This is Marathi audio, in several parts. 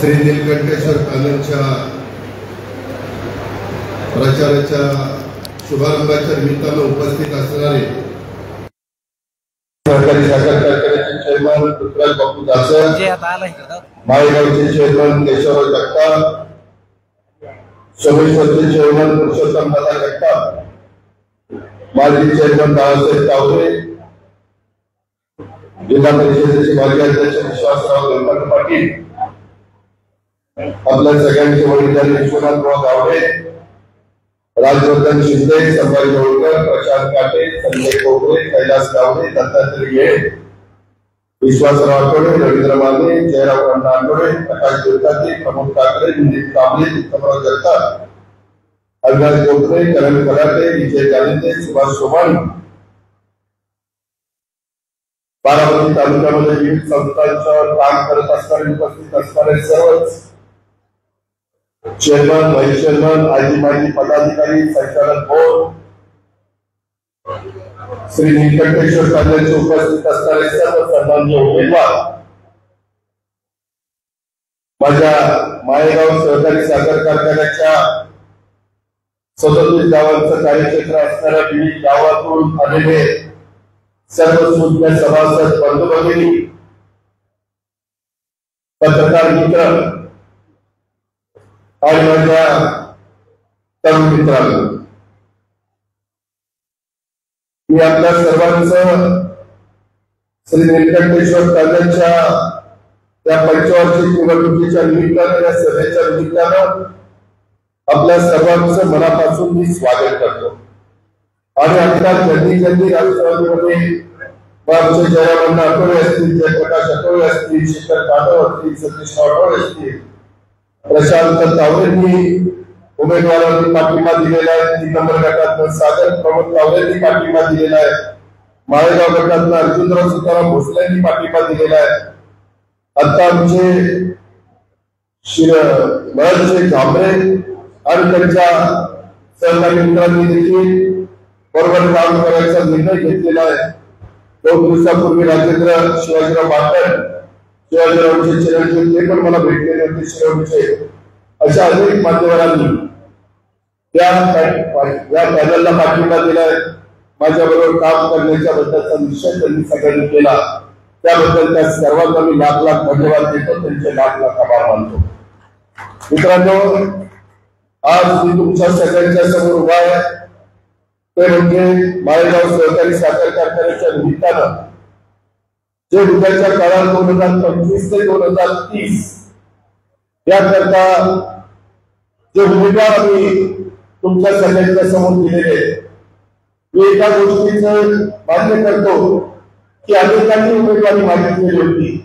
श्री नीलकंठेश्वर पॅनलच्या प्रचाराच्या शुभारंभाच्या निमित्तानं उपस्थित असणारे सहकारी साखर कारखान्याचे चेअरमन पृथ्वीराज बापू दासर, माळेगावचे चेअरमन केशवराव जगताप, सोमेश्वरचे चेअरमन पुरुषोत्तम दादा जगताप, माजी चेअरमन बाळासाहेब तावरे, जिल्हा परिषदेचे माजी अध्यक्ष विश्वासराव गणपत पाटील, आपल्या सगळ्यांचे वडील विश्वनाथराव गावडे, राजवर्धन शिंदे, संभाजी होळकर, प्रशांत काटे, संजय कोकरे, कैलास गावडे, दत्तात्रय येळे, विश्वासराव आठवडे, रवींद्र माने, जयराव आठवडे, प्रकाश देवताते, प्रमोद ठाकरे, दिलीप कांबळे, उत्तमराव जगताप, अविनाश गोखले, करण खराटे, विजय गालिते, सुभाष सोमाणी, बारामती तालुक्यामध्ये विविध संस्थांच्यावर काम करत असणारे उपस्थित असणारे सर्वच चेअरमन, व्हाईस चेअरमन, आजी माजी पदाधिकारी, संचालक बोर्ड, श्री नीलकंठेश्वर पॅनलचे उपस्थित असणारे सर्व सन्माननीय उमेदवार, माझ्या माळेगाव सहकारी साखर कारखान्याच्या 37 गावांचं कार्यक्षेत्र असणाऱ्या विविध गावातून आलेले सर्व सुज्ञ सभासद बंधू भगिनी, पत्रकार मित्र आणि माझ्या तरुण मित्रांनो, मी आपल्या सर्वांचं श्री नीलकंठेश्वर पॅनलच्या या पंचवार्षिक निवडणुकीच्या निमित्तानं, या सभेच्या निमित्तानं आपल्या सर्वांचं मनापासून मी स्वागत करतो. आणि आता जल्दी राष्ट्रवादीमध्ये आमचे जयराम आठवडे असतील, जयप्रकाश आठवडे असतील, शेखर जाधव असतील, सतीश आठवडे असतील, प्रशांत तावरेंनी उमेदवारांनी पाठिंबा दिलेला आहे. 3 नंबर गटात सागर प्रमोद तावरेंनी पाठिंबा दिलेला आहे. माळेगाव गटात अर्जुनराव सीताराम भोसलेंनी पाठिंबा दिलेला आहे. आता आमचे महर्षी झांबरे आणि त्यांच्या सहकारी मित्रांनी देखील बरोबर काम करायचा निर्णय घेतलेला आहे. 2 दिवसापूर्वी राजेंद्र शिवाजीराव पाटील, शिवाजीरावचे चिरंजीव ते पण मला भेटलेले होते. शिवचे अशा अनेक मान्यवरांनी या पॅनलला पाठिंबा दिलाय. माझ्याबरोबर काम करण्याच्या बद्दलचा निश्चय त्यांनी सगळ्यांनी केला. त्याबद्दल त्या सर्वांना मी लाख धन्यवाद देतो, त्यांचे लाख आभार मानतो. मित्रांनो, आज मी तुमच्या सगळ्यांच्या समोर उभा आहे ते म्हणजे माळेगाव सहकारी साखर कारखान्याच्या निमित्तानं जे उद्याच्या काळात 2025 ते 2030 याकरता जे उमेदवार आम्ही तुमच्या सगळ्यांच्या समोर दिलेले, मी एका गोष्टीचं मान्य करतो की अनेकांनी उमेदवारी मागितलेली होती.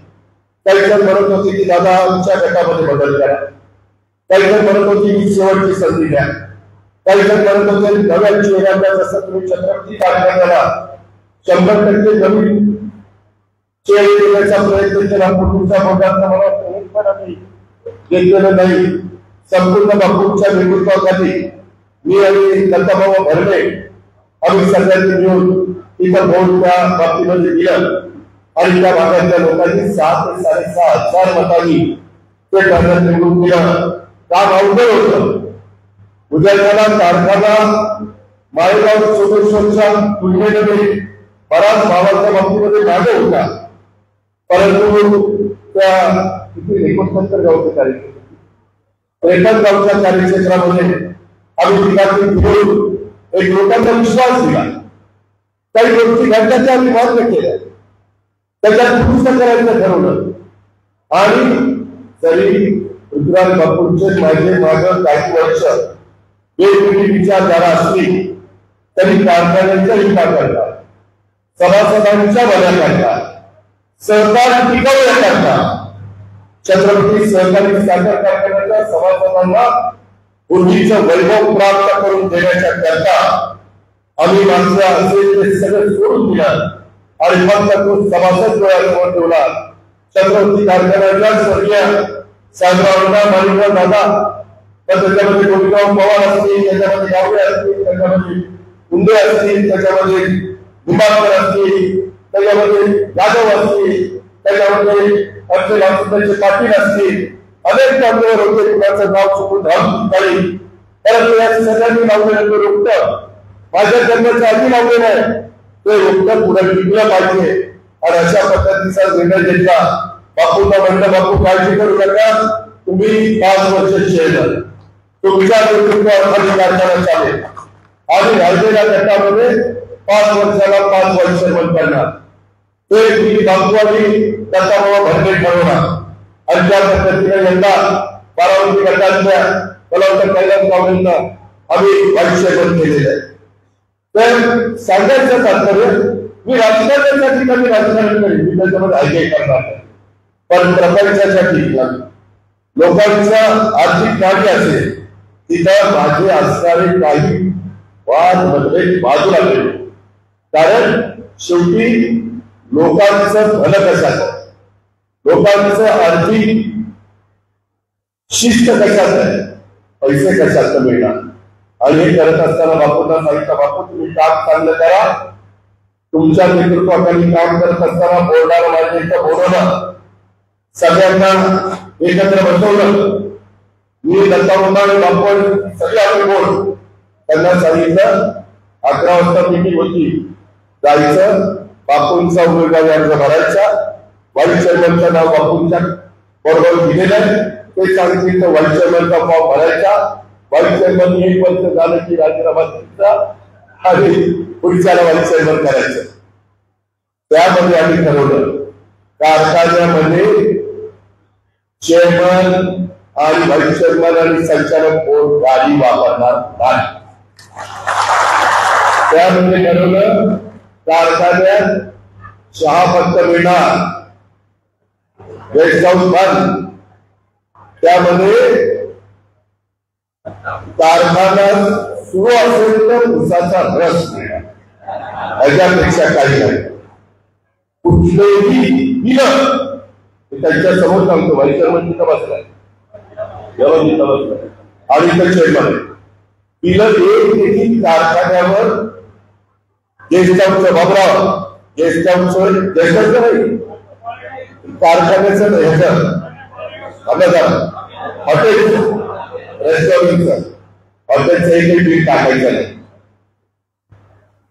काही जण म्हणत होते की दादा आमच्या गटामध्ये बदल करा, काही जण म्हणत होती की शेवटची संधी द्या, काही जण म्हणत होते नव्या चेहऱ्याला जसं तुम्ही छत्रपती कारखान्याला 100% नवीन चेहरे देण्याचा प्रयत्न केला, तुमच्या भागात मला घेतलेलं नाही. संपूर्ण बापूंच्या नेतृत्वाखाली मी आणि दत्ताभाऊ भरणे आम्ही सगळ्यांनी मिळून इथं भोट त्या बाबतीमध्ये दिलं आणि त्या भागातल्या लोकांनी 6 ते 6.5 हजार मतांनी ते कारखाना निवडून दिलं. काम अवघड होतं. उद्याच्याला कारखाना माळेगाव सोमेश्वरच्या तुलनेमध्ये बराच भावाच्या बाबतीमध्ये मागे होता, परंतु त्या 69 गावच्या कार्यक्षेत्र 63 गावच्या कार्यक्षेत्रामध्ये आम्ही ठिकाणी घेऊन एक लोकांचा विश्वास दिला. काही गोष्टी घडल्याच्या आम्ही मान्य केल्या, त्याच्यात दुरुस्त करायचं ठरवलं. आणि जरी पृथ्वीराज बापूंचे माझे मागं काही वर्ष वेगवेगळी विचारधारा असली तरी कारखान्याच्या हिताकरता, सभासदांच्या भल्याकरता, सहकार टिकवण्याकरता छत्रपती सहकारी साखर कारखान्याच्या सभासदांना पूर्वीचं वैभव प्राप्त करून देण्याच्या करता आम्ही माणसं असेल ते सगळं सोडून दिलं आणि फक्त तो सभासद डोळ्यासमोर ठेवला. छत्रपती कारखान्याच्या स्वर्गीय साहेबरावांना माणिकराव दादा, तर त्याच्यामध्ये गोविंदराव पवार असतील, त्याच्यामध्ये गावडे असतील, त्याच्यामध्ये कुंडे असतील, त्याच्यामध्ये निंबाळकर असतील, त्याच्यामध्ये जाधव असतील, त्याच्यामध्ये अर्थ पाटील असतील अनेक मान्यवर होते, कुणाचं नाव चुकून धाम काढी, परंतु या सगळ्यांनी लावलेलं रोपट माझ्या जन्माच्या आधी लावलेलं आहे, ते रोपट पुढे टिकलं पाहिजे. आणि अशा पद्धतीचा निर्णय घेतला. बापूंना म्हणलं, बापू काळजी करू नका, तुम्ही 5 वर्ष चेअरमन, तुमच्या नेतृत्वाखाली कारखाना चालेल आणि राहिलेल्या गटामध्ये 5 वर्षाला 5 वर्ष चेअरमन करणार. ते तुम्ही बापू आणि दत्ताभाऊ भरणे ठरवणार. आणि त्या पद्धतीने यंदा बारामती गटाच्या मला वाटतं कैलास गावडेंना आम्ही व्हाईस चेअरमन केलेलं आहे. तर सांगायचं तात्पर्य, मी राजकारणाच्या ठिकाणी राजकारण करेन, मी त्याच्यामध्ये ऐकाय करणार नाही, पण प्रपंचासाठी लोकांचा आर्थिक कार्य असेल तिथं माझे असणारे काही वाद मतभेद बाजूला ठेवले. कारण शेवटी लोकांचं भलं कशाचं, लोकांचं आर्थिक शिस्त कशात आहे, पैसे कशात मिळणार. आणि हे करत असताना बापूंना सांगितलं, बापू तुम्ही काम चांगलं करा, तुमच्या नेतृत्वाखाली काम करत असताना बोर्डाला माझ्या इथं बोलवलं, सगळ्यांना एकत्र बसवलं. मी दत्ताभाऊ बापू सगळे आम्ही बोल त्यांना सांगितलं 11 वाजता मीटिंग होती, जायचं, बापूंचा उमेदवारी अर्ज भरायचा, व्हाईस चेअरमनचं नाव बापूंच्या बरोबर दिलेलं आहे, ते सांगितलं व्हाईस चेअरमनचा फॉर्म भरायचा. व्हाईस चेअरमन 1 वर्ष झालं की राजीनामा द्यायचा आणि पुढच्याला व्हाईस चेअरमन करायचं. त्यामध्ये आम्ही ठरवलं कारखान्यामध्ये चेअरमन आणि व्हाईस चेअरमन आणि संचालक कोण गाडी वापरणार नाही. त्यामध्ये ठरवलं कारखान्यात चहा फक्त मिळणार, गेस्ट हाऊस बंद. त्यामध्ये कारखाना सुरू असेल तर उसाचा रस मिळणार, याच्यापेक्षा काही नाही. कुठलेही बिलं त्यांच्या समोर सांगतो, व्हाईस चेअरमन तिथं बसलाय, तिथं बसलाय आणि इथं चेअरमन आहे, बिलं एक कारखान्यावर गेस्ट हाऊसचं बाबराव, गेस्ट हाऊसचं गेस्ट हाऊसचं नाही, कारखान्याचं ह्याचं हॉटेल रेस्टॉरंटचं हॉटेलचं एकही बिल टाकायचं नाही.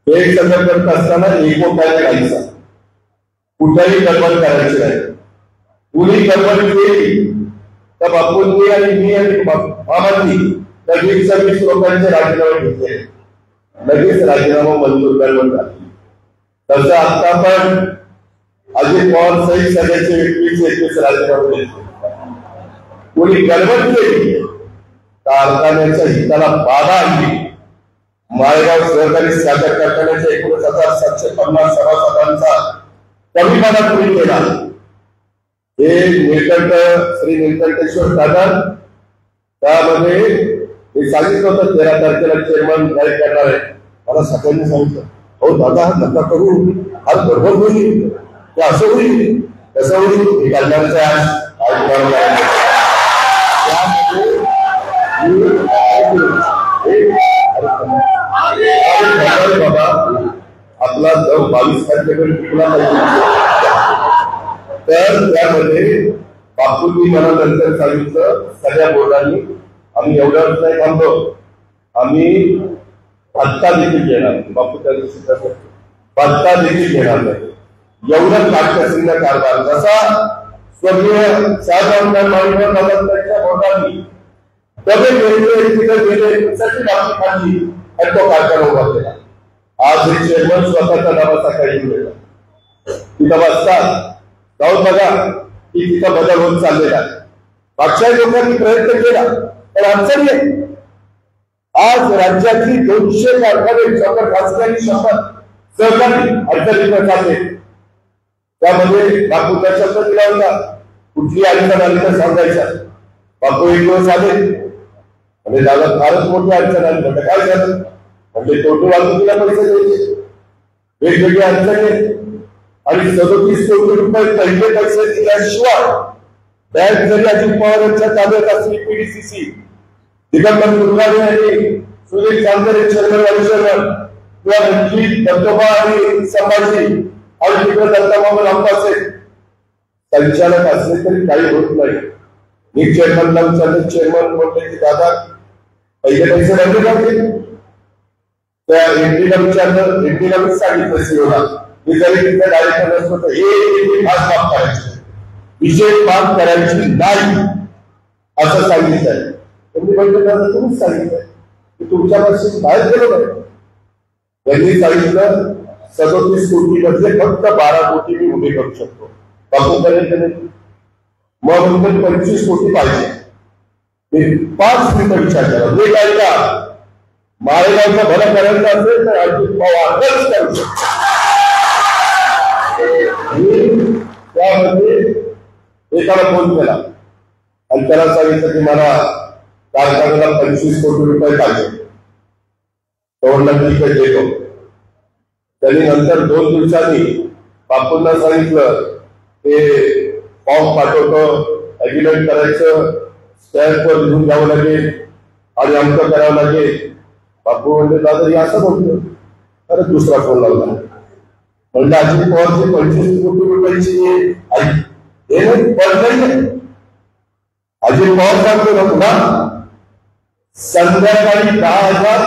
हे सगळं करत असताना एकोप्याने राहायचं, कुठेही गडबड करायची नाही. कुणी गडबड केली तर बापूंनी आणि मी आणि मामांनी लगेच 20 लोकांचे राजीनामे घेतले, लगेच राजीनामा मंजूर करण्यात आले. तसं आता पण अजित पवार सहित सगळ्याचे 21 राजीनामे घेतले. कोणी गडबड केली, कारखान्याच्या हिताला बाधा आणली. माळेगाव सहकारी साखर कारखान्याच्या 19,750 सभासदांचा कमीपणा कोणी केला. हे श्री नीलकंठेश्वर सागर त्यामध्ये हे सांगितलं होतं 13 तारखेला चेअरमन जाहीर करणार आहे. मला सगळ्यांनी सांगितलं, हो दादा नका करू, आज बरोबर होईल, ते असं होईल कसं होईल, हे करण्याचं बाबा आपला 22 तारखेपर्यंत टिकला पाहिजे. तर त्यामध्ये बापूंनी मला नंतर सांगितलं सगळ्या बोर्डांनी, आम्ही एवढ्याच नाही थांबलो, आम्ही भत्ता देखील घेणार. बापू त्या दिवशी भत्ता देखील घेणार नाही. एवढं काटकसरीचा कारभार जसा स्वर्गीय शाहजाहान माळेगावच्या बोर्डांनी डबे गेले तिथे गेले सगळी बाकी खाल्ली आणि तो कारखाना उभा केला. आज हे चेअरमन स्वतःचा नावाचा काही मिळेल तिथं बसतात. जाऊन बघा की तिथं बदल होत चाललेला आहे. मागच्या लोकांनी प्रयत्न केला पण अडचणी आहे. आज राज्यातली 200 कारखाने खासगी आणि सहकारी अडचणीत चालले. त्यामध्ये बापूचा शब्द दिला होता, कुठली अडचण आली तर सांगायचा. बापू 1 दिवस आले म्हणजे दादा फारच मोठी अडचण आली. म्हणजे काय झालं म्हणजे टोटल वाहतुकीला पैसे द्यायचे, वेगवेगळी अडचणी आणि 37 कोटी रुपये पहिले पैसे दिल्याशिवाय बँक जरी अजित पवारांच्या ताब्यात असली पीडीसीसी दिगंबर गुरुवारी आणि सुनील चांदरे चेअरमन व्हाईस चेअरमन किंवा रणजित दत्तोबा आणि संभाजी आणि तिकडे दत्ताभाऊ रामपासे संचालक असले तरी काही होत नाही. मी चेअरमनला विचारलं, चेअरमन म्हटले की दादा पहिले पैसे भरले पाहिजे. त्या एमडीला विचारलं, एमडीला मी सांगितलं सीओला, मी जरी तिथे डायरेक्टर नसतो तर एक माफ करायचे, विजय माफ करायची नाही असं सांगितलंय. तुम्ही म्हणजे तुम्हीच सांगितलंय की तुमच्या वर्षी बाहेर गेलो नाही. त्यांनी सांगितलं 37 कोटी मध्ये फक्त 12 कोटी मी उभे करू शकतो. बापू करेल नाही. मग म्हणून 25 कोटी पाहिजे. मी 5 मिनिटं विचार केला. जे काय का माळेगावचं भलं करायचं असेल तर अजित पवारच करू शकतो. त्यामध्ये एकाला फोन केला आणि त्याला सांगितलं की मला कारखान्याला 25 कोटी रुपये पाहिजे. तो म्हणला ठीक आहे देतो. त्यांनी नंतर 2 दिवसांनी बापूंना सांगितलं ते फॉर्म पाठवतो, अग्रीमेंट करायचं, स्टॅम्पवर लिहून द्यावं लागेल आणि आमचं करावं लागेल. बापू म्हणले दादा हे असं म्हणतो. अरे दुसरा फोन लावला. म्हणलं अजित पवारची 25 कोटी रुपयाची हे नाही पडलं. अजित पवार सांगतो ना पुन्हा संध्याकाळी 10,000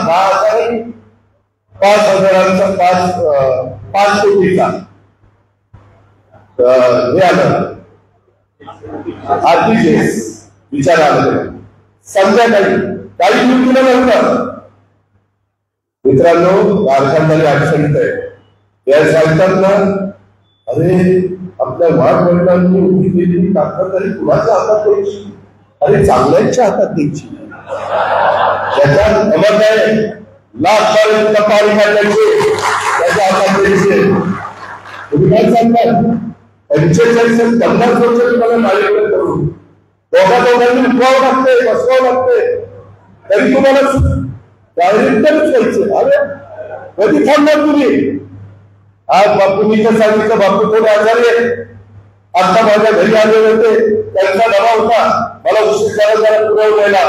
5,000 5 कोटीचा हे आलं आरटीजीएस विचार आलं संध्याकाळी काही दिवसाला नव्हतं. मित्रांनो कारखानदारी अडचणीत आहे. त्या सांगतात ना अरे आपल्या वाढवडिलांनी उभी केलेली कारखानदारी कुणाच्या हातात द्यायची? अरे चांगल्याच्या हातात द्यायची. त्याच्यात गमत आहे. लाखपर्यंत पाणी काढायचे त्याच्या हातात द्यायचे. तुम्ही काय सांगतात 45 50 वर्ष तुम्हाला नाळेकडे करून दोघांनी उठवावं लागते, बसवावं लागते, तरी तुम्हाला डायरेक्टरच व्हायचे. अरे कधी थांबणार तुम्ही? आज बापूंनी तर सांगितलं बापू थोडे आजारी आहे. आता माझ्या घरी आले होते, त्यांचा डबा होता, मला उशीर जरा पुरवून द्यायला.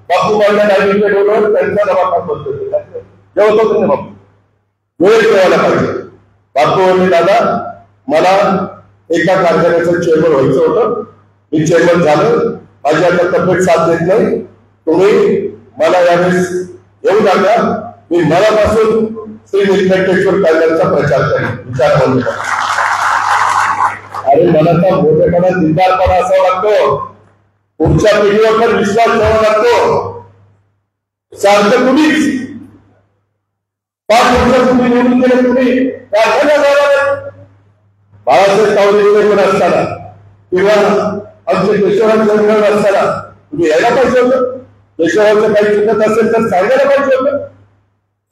बापू माझ्या डायनिंग टेबलवर त्यांचा डबा टाकत होते. जेवतो की नाही बापू? वेळ ठेवायला पाहिजे. बापू म्हणले दादा मला एका कारखान्याचं चेअरमन व्हायचं होतं, मी चेअरमन झालं. माझी आता तब्येत साथ देत नाही, तुम्ही मला यावेळेस येऊ नका. मी मनापासून श्री व्यंकटेश्वर कायद्यांचा प्रचार करेन. विचार करू नका. अरे मनाचा मोठेपणा जिंदारपणा असावा लागतो. पुढच्या पिढीवर पण विश्वास ठेवावा लागतो. सारखं तुम्हीच 5 वर्ष तुम्ही निवडून केले, तुम्ही कारखान्यात जाणार. बाळासाहेब तावरे पण असताना किंवा आमचे केशवराव चंद्रन असताना तुम्ही यायला पाहिजे होतं. केशवरावचं काही चुकत असेल तर सांगायला पाहिजे होतं.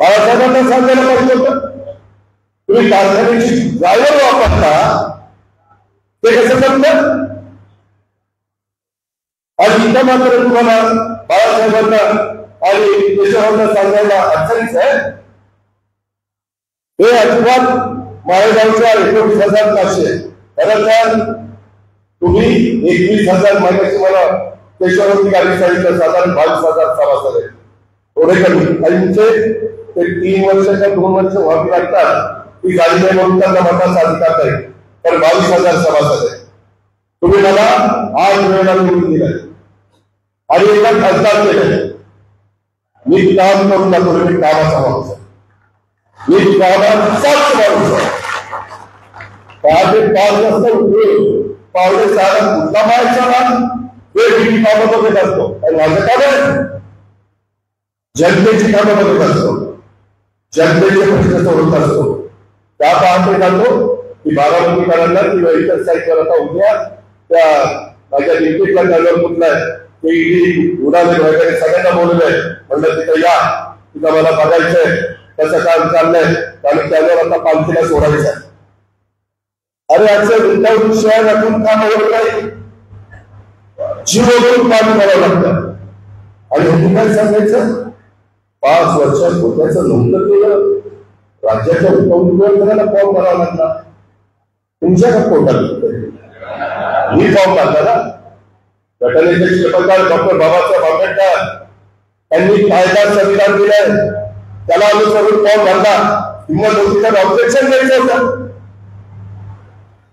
बाळासाहेबांना सांगायला पाहिजे होतं. तुम्ही कारखान्याची ड्रायव्हर वापरता ते कसं जमतं? आणि इथं मात्र तुम्हाला बाळासाहेबांना आणि केशवरावांना सांगायला अडचणीच आहे. हे अजिबात माळेगावच्या 19,500 खरं तर तुम्ही 21,000 मागायची मला केशवरावची गाडी सांगितलं. साधारण 22,000 सभासद आहे. थोडे कमी काहींचे ते 3 वर्ष का 2 वर्ष व्हावी लागतात. ती गाडी नाही म्हणून त्यांना मताचा अधिकार नाही. पण 22,000 सभासद आहे. तुम्ही मला 8 वेळेला निवडून दिलाय आणि एका खासदार केलं. मी काम करून दाखवलं. मी कामाचा माणूस आहे. मी कामाचाच माणूस आहे. 5 वाजता उठून 5:30 कुठला मायचा ना वेगवेगळी कामं बघत असतो. आणि माझं काम आहे जनतेची कामं बघत असतो, जनतेचे प्रश्न सोडत असतो. त्या पाहते जातो की बारामतीकरांना किंवा इतर साईटवर आता उद्या त्या माझ्या लिंकिटला त्यावर कुठलाय ते ईडी उडाले वगैरे सगळ्यांना बोललंय. म्हणलं तिथं या, तिथं मला बघायचंय कसं काम चाललंय आणि त्यावर आता पालखीला सोडायचं. अरे असं विदाऊट शेअर आपण काम होत नाही. जीवोवरून काम करावं लागतं. आणि हे काय सांगायचं 5 वर्षात होत्याचं नव्हतं केलं. राज्याच्या उपमुख्यमंत्र्यांना फॉर्म भरावा लागला. तुमच्या का पोटात मी फॉर्म भरला ना. घटनेचे शिल्पकार डॉक्टर बाबासाहेब आंबेडकर त्यांनी कायदा संविधान दिलंय, त्याला अनुसरून फॉर्म भरला. हिंमत होती तर ऑब्जेक्शन द्यायचं होतं.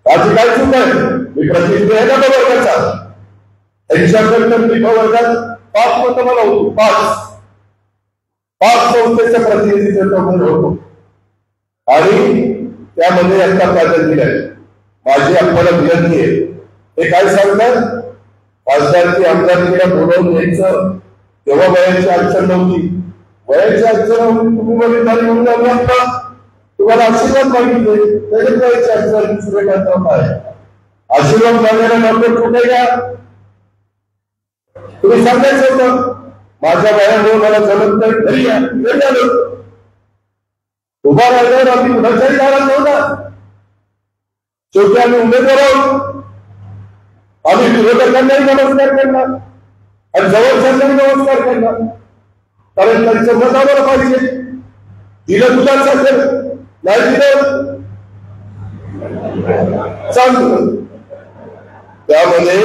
माझी काय चूक आहे? मी प्रतिनिधी आहे ना बरोबर त्याचा. त्यांच्याकडे वर्गात 5 मतं मला होती. 5 संस्थेचं प्रतिनिधित्व होतो आणि त्यामध्ये आता प्राधान्य दिलंय. माझी आपल्याला विनंती आहे, हे काय सांगतात, खासदारकी आमदारकीला बोलावून घ्यायचं तेव्हा वयाची अडचण नव्हती. वयाची अडचण तुम्ही वडीलधारी म्हणून लागला, तुम्हाला आशीर्वाद मागितले त्याच्यात वयाची अडचण दुसरे काय आशीर्वाद मागायला नंतर कुठे घ्या तुम्ही सांगायचं होतं. माझ्या वयामुळे मला जमत नाही, घरी या, घरी आलो. उभा राहिल्यावर आम्ही कुणाच्याही दारात नव्हता. शेवटी आम्ही उमेदवार आहोत. आम्ही विरोधकांनाही नमस्कार करणार आणि जवळच्यांनाही नमस्कार करणार, कारण त्यांचं मत आम्हाला पाहिजे. दिलं तुझ्याच असेल, नाही दिलं चालतं. त्यामध्ये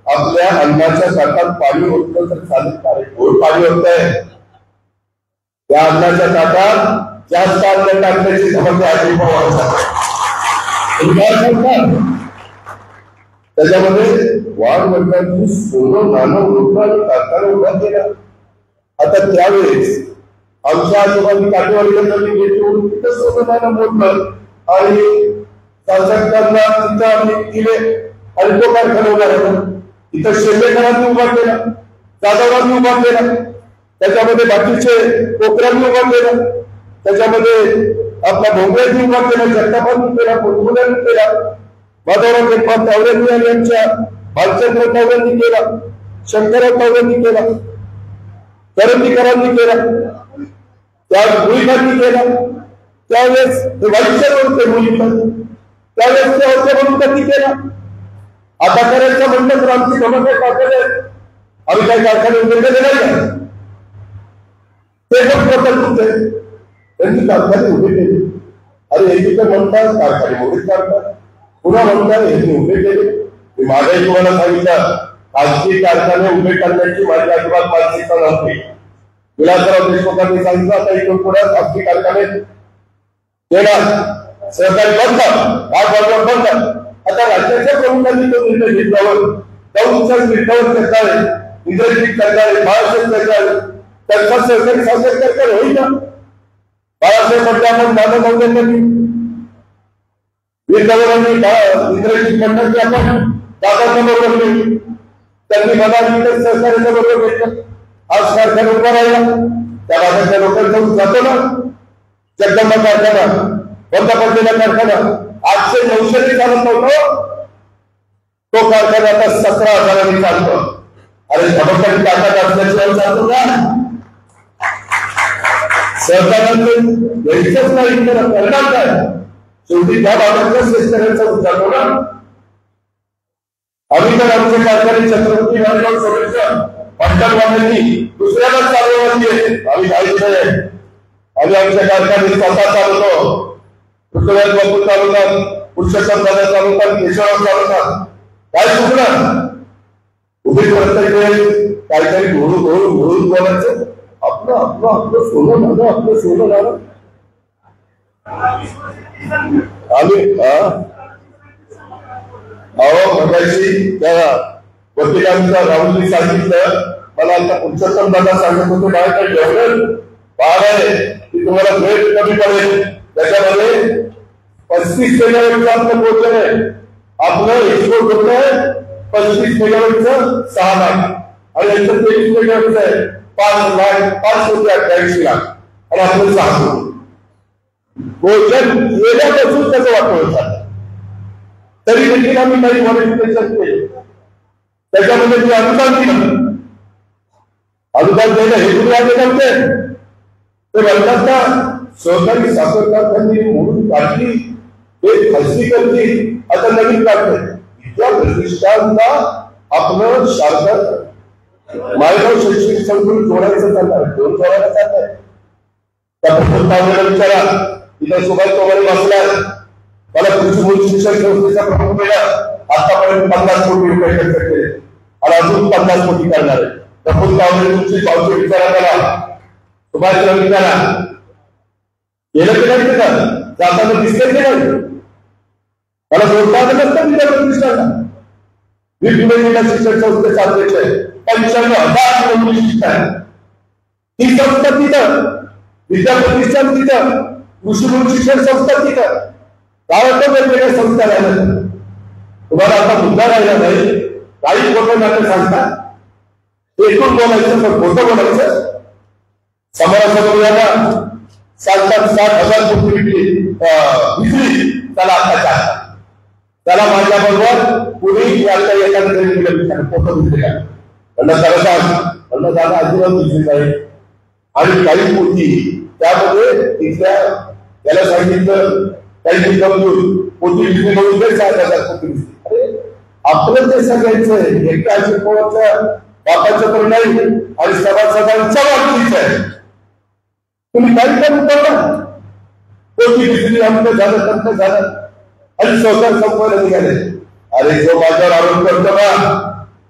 आपल्या अन्नाच्या ताटात पाणी होतं तर चालेल का? गोड पाणी होत आहे. त्या अन्नाच्या ताटात जास्त अन्न टाकण्याची जबाबदारी त्याच्यामध्ये वाढ वर्गांची सोनं नाणं उठणं आणि कारखाना उभा केला. आता त्यावेळेस आमच्या आजोबांनी काटेवाडीला घेतून तिथं सोनं नाणं मोडलं आणि शासकांना तिथं आम्ही दिले आणि तो कारखाना उभा राहिला. इथं शेंडेकरांनी उभा केला, जाधवरांनी उभा केला, त्याच्यामध्ये बाकीचे कोकरांनी उभा केला, त्याच्यामध्ये आपल्या भोंगऱ्यांनी उभा केला, जगतापांनी केला, पोटमुलांनी केला, माधवराव देखभाल तावरेंनी यांच्या भालचंद्र तावरेंनी केला, शंकरराव तावरेंनी केला, करंदीकरांनी केला, त्या मुलींनी केला. त्यावेळेस वाईट होते मुलींना, त्यावेळेस ते होते म्हणून त्यांनी केला. आता करायचं म्हणलं तर आमची समस्या कारखाने आम्ही काही कारखाने उघडलेले नाही. ते पण प्रकल्प होते, त्यांनी कारखाने उभे केले. अरे एकीकडे म्हणतात कारखाने मोडीत काढतात, पुन्हा म्हणतात यांनी उभे केले. माझ्याही तुम्हाला सांगितलं, खाजगी कारखाने उभे करण्याची माझी अजिबात मानसिकता नव्हती. विलासराव देशमुखांनी सांगितलं आता इथून पुढे खाजगी कारखाने देणार, सहकारी बंद, भाग बंद. आता राज्याच्या प्रमुखांनी तो निर्णय घेतल्यावर दौंडच्या मिठावर सरकार आहे, इंद्रजित सरकार आहे, महाराष्ट्र सरकार आहे, त्यांचा सहकारी शासन सरकार होईल ना. बाळासाहेब पटलांना दादा नवल्यांनी वीरगवरांनी इंद्रजित मंडळाची आपण दादाच्या बरोबर घेतली, त्यांनी मला सहकार्याच्या बरोबर घेतलं. आज कारखाना उभा राहिला, त्या भागातल्या लोकांचा जातो ना. जगदंबा कारखाना बंद पडलेला कारखाना 800-900 चालत नव्हतं, तो कारखाना आता 17,000 चालतो. अरे जबाबदारी ताकद असल्याशिवाय चालतो का? सरकारांनी घ्यायचंच नाही तर करणार काय? शेवटी त्या भागातल्या शेतकऱ्यांचा जातो ना. आम्ही तर आमचे कारखाने छत्रपती शिवाजी संरक्षण मंडळवाल्यांनी दुसऱ्यालाच चालवली आहे. आम्ही काहीच नाही, आम्ही आमच्या कारखाने स्वतः चालवतो. पृथ्वीराज बापू चालवतात, पुरुषोत्तम दादा चालवतात, केशवराव चालवतात. काय चुकलं? उभी प्रत्येक वेळेस काहीतरी घोळून बोलायचं. आपलं आपलं आपलं सोनं झालं, आपलं सोनं झालं. आम्ही मगाशी त्या वकिलांचा राहुलनी सांगितलं, मला आता पुरुषोत्तम दादा सांगत होते बाहेर काही जेवढं भाग आहे की तुम्हाला वेळ कमी पडेल. त्याच्यामध्ये 35 मेगावॅटचं आपलं पोहोचलं आहे. आपलं एक्सपोर्ट होत आहे 35 मेगावॅटचं 6 लाख आणि यांचं 23 मेगावॅटचं आहे 5,588,00,000 आणि आपलं 6 कोटी. भोजन गेल्यापासून त्याचं वापर झालं, तरी देखील आम्ही काही मॉडिफिकेशन केले. त्याच्यामध्ये मी अनुदान दिलं. अनुदान द्यायला हेतू लागले नव्हते, ते म्हणतात ना सहकारी साखर कारखान्यांनी म्हणून काढली, ते खासगी करतील, आता नवीन काढते. इथल्या प्रतिष्ठानला आपलं शासक मायगाव शैक्षणिक संकुल जोडायचं चालणार, दोन जोडायला चालणार. त्या प्रमुखांना विचारा, इथं सुभाष चौहान बसलाय, मला कृषी मूळ शिक्षण संस्थेचा प्रमुख मिळाला. आतापर्यंत 50 कोटी रुपये खर्च केले आणि अजून 50 कोटी करणार आहे. प्रफुल्ल कावळे तुमची पावती विचारा करा, सुभाषला विचारा, गेलं की नाही का जाताना दिसले की नाही? मला जोडता नसतं तिच्या प्रतिष्ठानला. मी पुणे जिल्हा शिक्षण संस्थेचा अध्यक्ष आहे. 95,000 नोंदणी शिक्षण ही संस्था तिथं, विद्याप्रतिष्ठान तिथं, कृषी शिक्षण संस्था तिथं, गावात वेगवेगळ्या संस्था राहिल्या. तुम्हाला आता मुद्दा राहिला नाही, काही खोटं नाटक सांगता, एकूण बोलायचं पण खोटं बोलायचं. समोरासमोर याला 60,000 कोटी विकली त्याला आता त्याला माझ्या बरोबर कुणी आता एखाद्या फोटो दिले का त्याला सांग दादा अजिबात दिसली नाही. आणि काही पोती त्यामध्ये तिथल्या त्याला सांगितलं काही पोती विकली म्हणून 60,000 कोटी दिसली. अरे आपलं ते सगळ्यांचं एकटा अजित पवारच्या बापाचं तर नाही आणि सभासदांच्या बाबतीच आहे. तुम्ही काही करू नका. कोणती दिसली आमचं झालं तंत्र झालं आणि सहकार संपवायला निघाले. अरे जो माझ्यावर आरोप करतो ना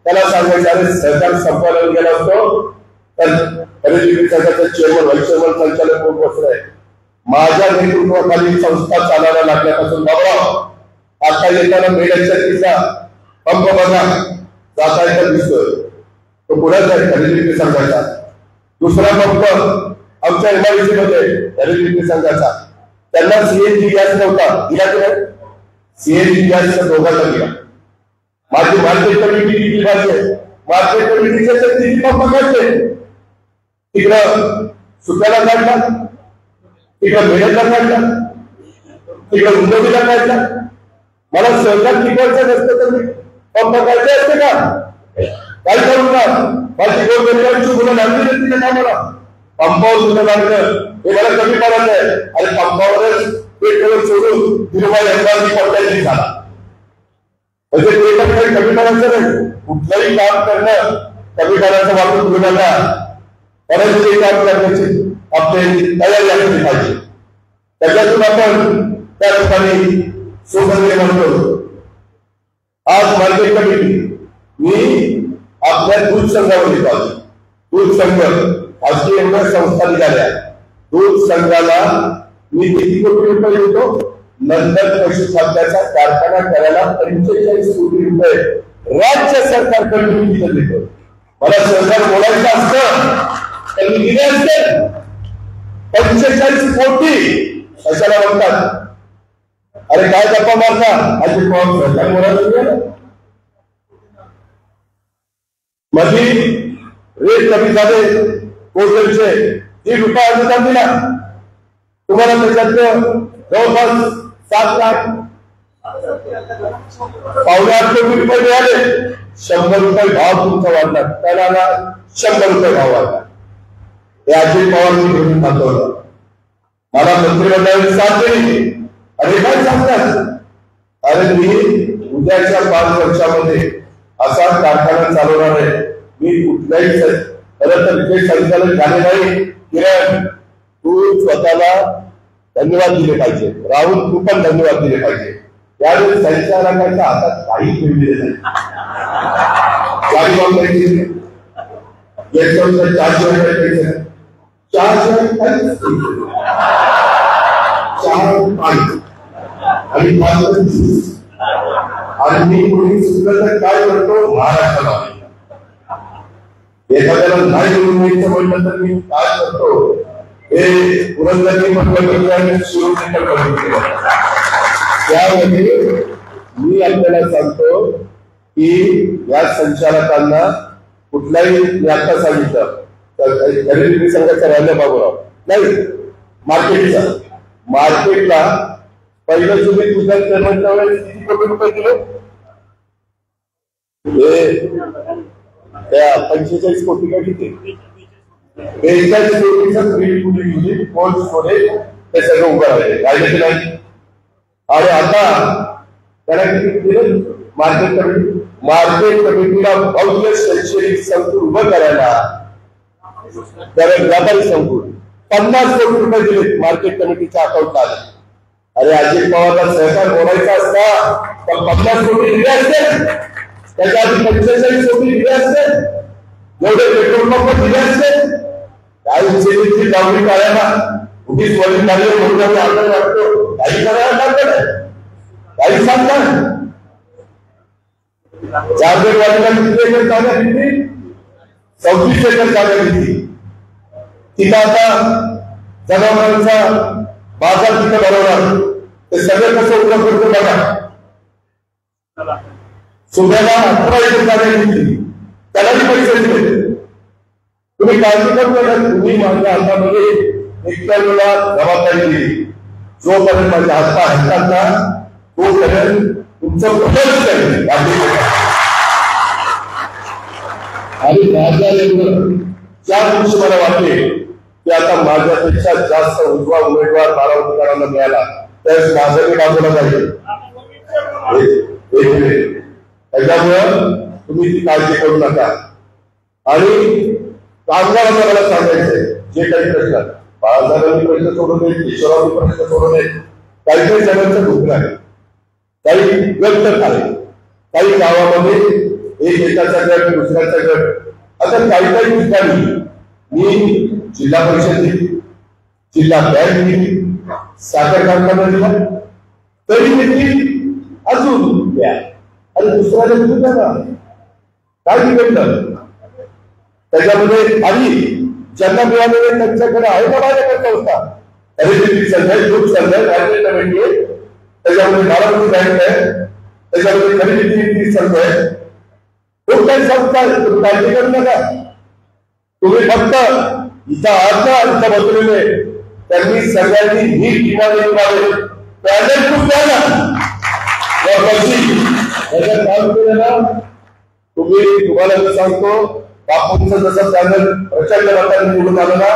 त्याला सांगायचं अरे सहकार संपवायला निघाला असतो तर खरेदी विकासाचा चेअरमन व्हाईस चेअरमन संचालक कोण बसलाय. माझ्या नेतृत्वाखाली संस्था चालायला लागल्यापासून बाबा आता येताना मेड्याच्या तिचा पंप बघा जाता येता दिसतोय तो पुढ्याच आहे खरेदी विक्री संघाचा. दुसरा पंप आमच्या एमआयडीसी मध्ये खरेदी विक्री संघाचा. त्यांना सीएनजी गॅस नव्हता दिला की नाही. सीएनजी गॅस दोघांना दिला. माझी मार्केट कमिटी किती पाहिजे मार्केट कमिटीचे तर किती पंप काढले तिकडं सुट्याला काढला तिकडं मेळ्याला काढला तिकडं उंदवडीला काढला. मला सहकार टिकवायचं नसतं तर मी पंप काढले असते का काय करू का माझी गोरगरिबांची मुलं लागली नसती ना मला. पंपावर सुद्धा लागलं हे मला कमी पडायचं आहे आणि पंपावरच पेट्रोल सोडून पडल्याची झाला. म्हणजे पेट्रोल काही कमी करायचं नाही. कुठलंही काम करणं कमी करायचं वाटून घेऊ नका. परत ते काम करण्याची आपली तयारी असली पाहिजे. त्याच्यातून आपण त्या ठिकाणी सोबत म्हणतो. आज मार्केट कमिटी मी आपल्या दूध संघावर येतो. दूध संघ खाजगी एवढ्या संस्था निघाल्या. दूध संघाला मी किती कोटी रुपये देतो. नंतर पशुखाद्याचा कारखाना करायला 45 कोटी रुपये राज्य सरकारकडून मी तिथे देतो. मला सरकार बोलायचं असतं तर मी दिले असते. 45 कोटी कशाला म्हणतात. अरे काय गप्पा मारता अजित पवार सरकार बोलायला मध्ये रेट कमी झाले पोर्टलचे ₹1 अनुदान दिला. तुम्हाला त्याच्यात जवळपास 7 लाख पावणे 8 कोटी रुपये मिळाले. 100 रुपये भाव तुमचा वाढला. त्याला 100 रुपये भाव वाढला. हे अजित पवारनी घेऊन दाखवलं. मला मंत्रिमंडळाने साथ दिली. अरे काय सांगतात. अरे मी उद्याच्या 5 वर्षामध्ये असा कारखाना चालवणार आहे. मी कुठल्याही खरं तर विजय संचालक झाले नाही. किरण तू स्वतःला धन्यवाद दिले पाहिजे. राहुल तू पण धन्यवाद दिले पाहिजे. यावेळी संचालकांच्या हातात काही मिळले नाही. आणि मी कोणी सुद्धा तर काय करतो महाराष्ट्राला एखाद्याला नाही मिळून यायचं म्हटलं तर मी काय करतो हे पुरंदरची म्हटलं सुरू त्यामध्ये मी आपल्याला सांगतो की या संचालकांना कुठलाही मी आता सांगितलं खरेदी संघाचा राहिला बाबूराव नाही मार्केटला पहिलं तुम्ही तुझ्या पेमेंटच्या वेळेस किती कोटी रुपये दिले. त्या 45 कोटी का किती 42 कोटीचं फ्री फुडी युनिट कोल्ड स्टोरेज हे सगळं उभं राहिले राहिले की नाही. आणि आता त्याला किती दिले मार्केट कमिटीला भव्य शैक्षणिक संकुल उभं करायला त्याला व्यापारी संकुल 50 कोटी रुपये दिले मार्केट कमिटीच्या अकाउंटला आले. अरे अजित पवारला सहकार बोलायचा असता तर 50 कोटी दिले असते. त्याच्या आधी 45 कोटी दिले असते. एवढे पेट्रोल पंप दिले असते. काही शेतीची लावणी करायला उभीच वडील लागले म्हणून आनंद वाटतो. काही करायला लागलं काही सांगतात. जारगड वाडीला किती एकर जागा घेतली? 34 एकर जागा घेतली. तिथं आता जनावरांचा बाजार तिथं भरवणार. ते सगळं कसं उभं करतो बघा. सुभ्याला 18 एकर जागा घेतली, त्यालाही पैसे दिले. तुम्ही काळजी करू नका. तुम्ही माझ्या हातामध्ये एकट्याला जबाबदारी दिली. जोपर्यंत माझ्या हातात हातात ना तोपर्यंत तुमचं बदल करेल. आणि माझ्या ज्या दिवशी मला वाटले की आता माझ्यापेक्षा जास्त उजवा उमेदवार बारामतीकरांना मिळाला त्यावेळेस माझ्याही बाजूला जाईल. त्याच्यामुळं तुम्ही ती काळजी करू नका. आणि कामगारांना मला सांगायचंय, जे काही प्रश्न बाळासाहेबांनी प्रश्न सोडवले, किशोरांनी प्रश्न सोडवले, काही काही जणांचं दुखणं आहे, काही व्यक्त झाले, काही गावामध्ये एक एकाचा गट दुसऱ्याचा गट. आता काही काही ठिकाणी मी जिल्हा परिषद जिल्हा बँक दिली, साखर कारखाना दिला, तरी देखील अजून द्या आणि दुसऱ्याला दिलं ना काय बिघडलं त्याच्यामध्ये. आणि ज्यांना मिळालेले त्यांच्याकडे आहे का माझ्याकडे संस्था खरेदी संघ आहे, ग्रुप संघ आहे, मार्केट कमिटी आहे, त्याच्यामध्ये बारामती बँक आहे, त्याच्यामध्ये खरेदी संघ आहे. खूप काही संस्था आहे, तुम्ही काळजी करू नका. तुम्ही फक्त इथं आजच्या बदलले त्यांनी सगळ्यांनी ही किनारे पॅनल खूप द्यायला त्याच्यात काम केलं ना. तुम्हाला मी सांगतो, बापूंचं जसं पॅनल प्रचंड मतांनी निवडून आलं ना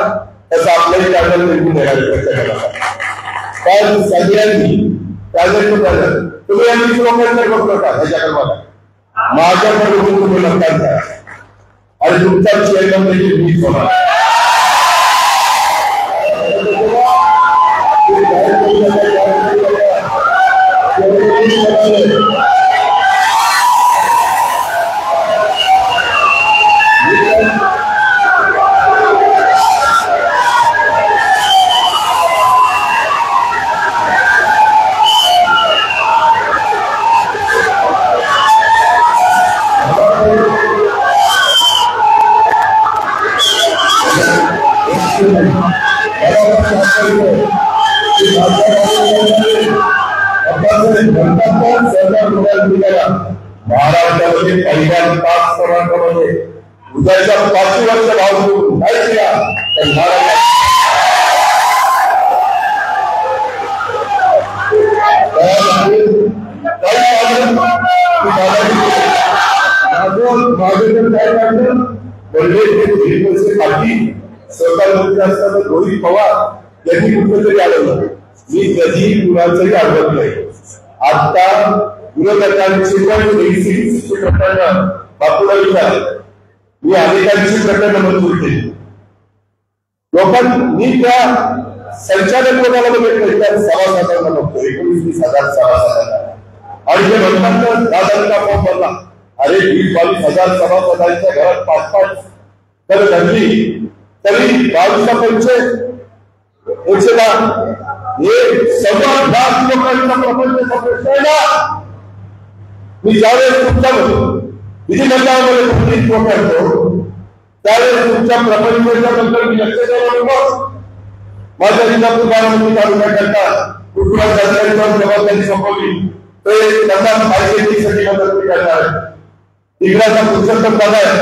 तसं आपलंही पॅनल निवडून येणार प्रचंड मतात. पण सगळ्यांनी पॅनलचं पॅनल तुम्ही या 20 लोकांकडे बघू नका. ह्याच्याकडे बघा, माझ्याकडे बघून तुम्ही मतदान करा आणि तुमचा चेअरमॅन देखील मीच होणार. महाराष्ट्रामध्ये पहिल्या 5 क्रमांकामध्ये उद्याच्या 5 वर्ष भाव नाही केला तर रोहित पवार यांनी कुठेतरी आढळलं. मी कधी कुणाचंही आढळत नाही. आता विरोधकांची प्रकरण बापूला विचार मी अनेकांची प्रकरण मंजूर केली. लोकांनी त्या संचालक कोणाला बघितलं त्या सभासदांना बघतो 19,000 सभासदांना. आणि जे म्हणतात दादांचा फॉर्म भरला, अरे 20-22,000 सभासदांच्या घरात 5-5 तर धरली तरी 22 110 हे 1.25 लाख लोकांचा प्रपंचाचा प्रश्न आहे ना. मी ज्यावेळेस तुमच्या विधिमंडळामध्ये करतो त्यावेळेस तुमच्या प्रपंचाबद्दल मी लक्ष द्यायला माझ्या जिल्हापूर बारामती तालुक्याकरता कुटुंबात जबाबदारी सोपवली ते त्यांना माहितीसाठी मदत करणार. तिकडाचा पुरुषोत्तम दादा आहे,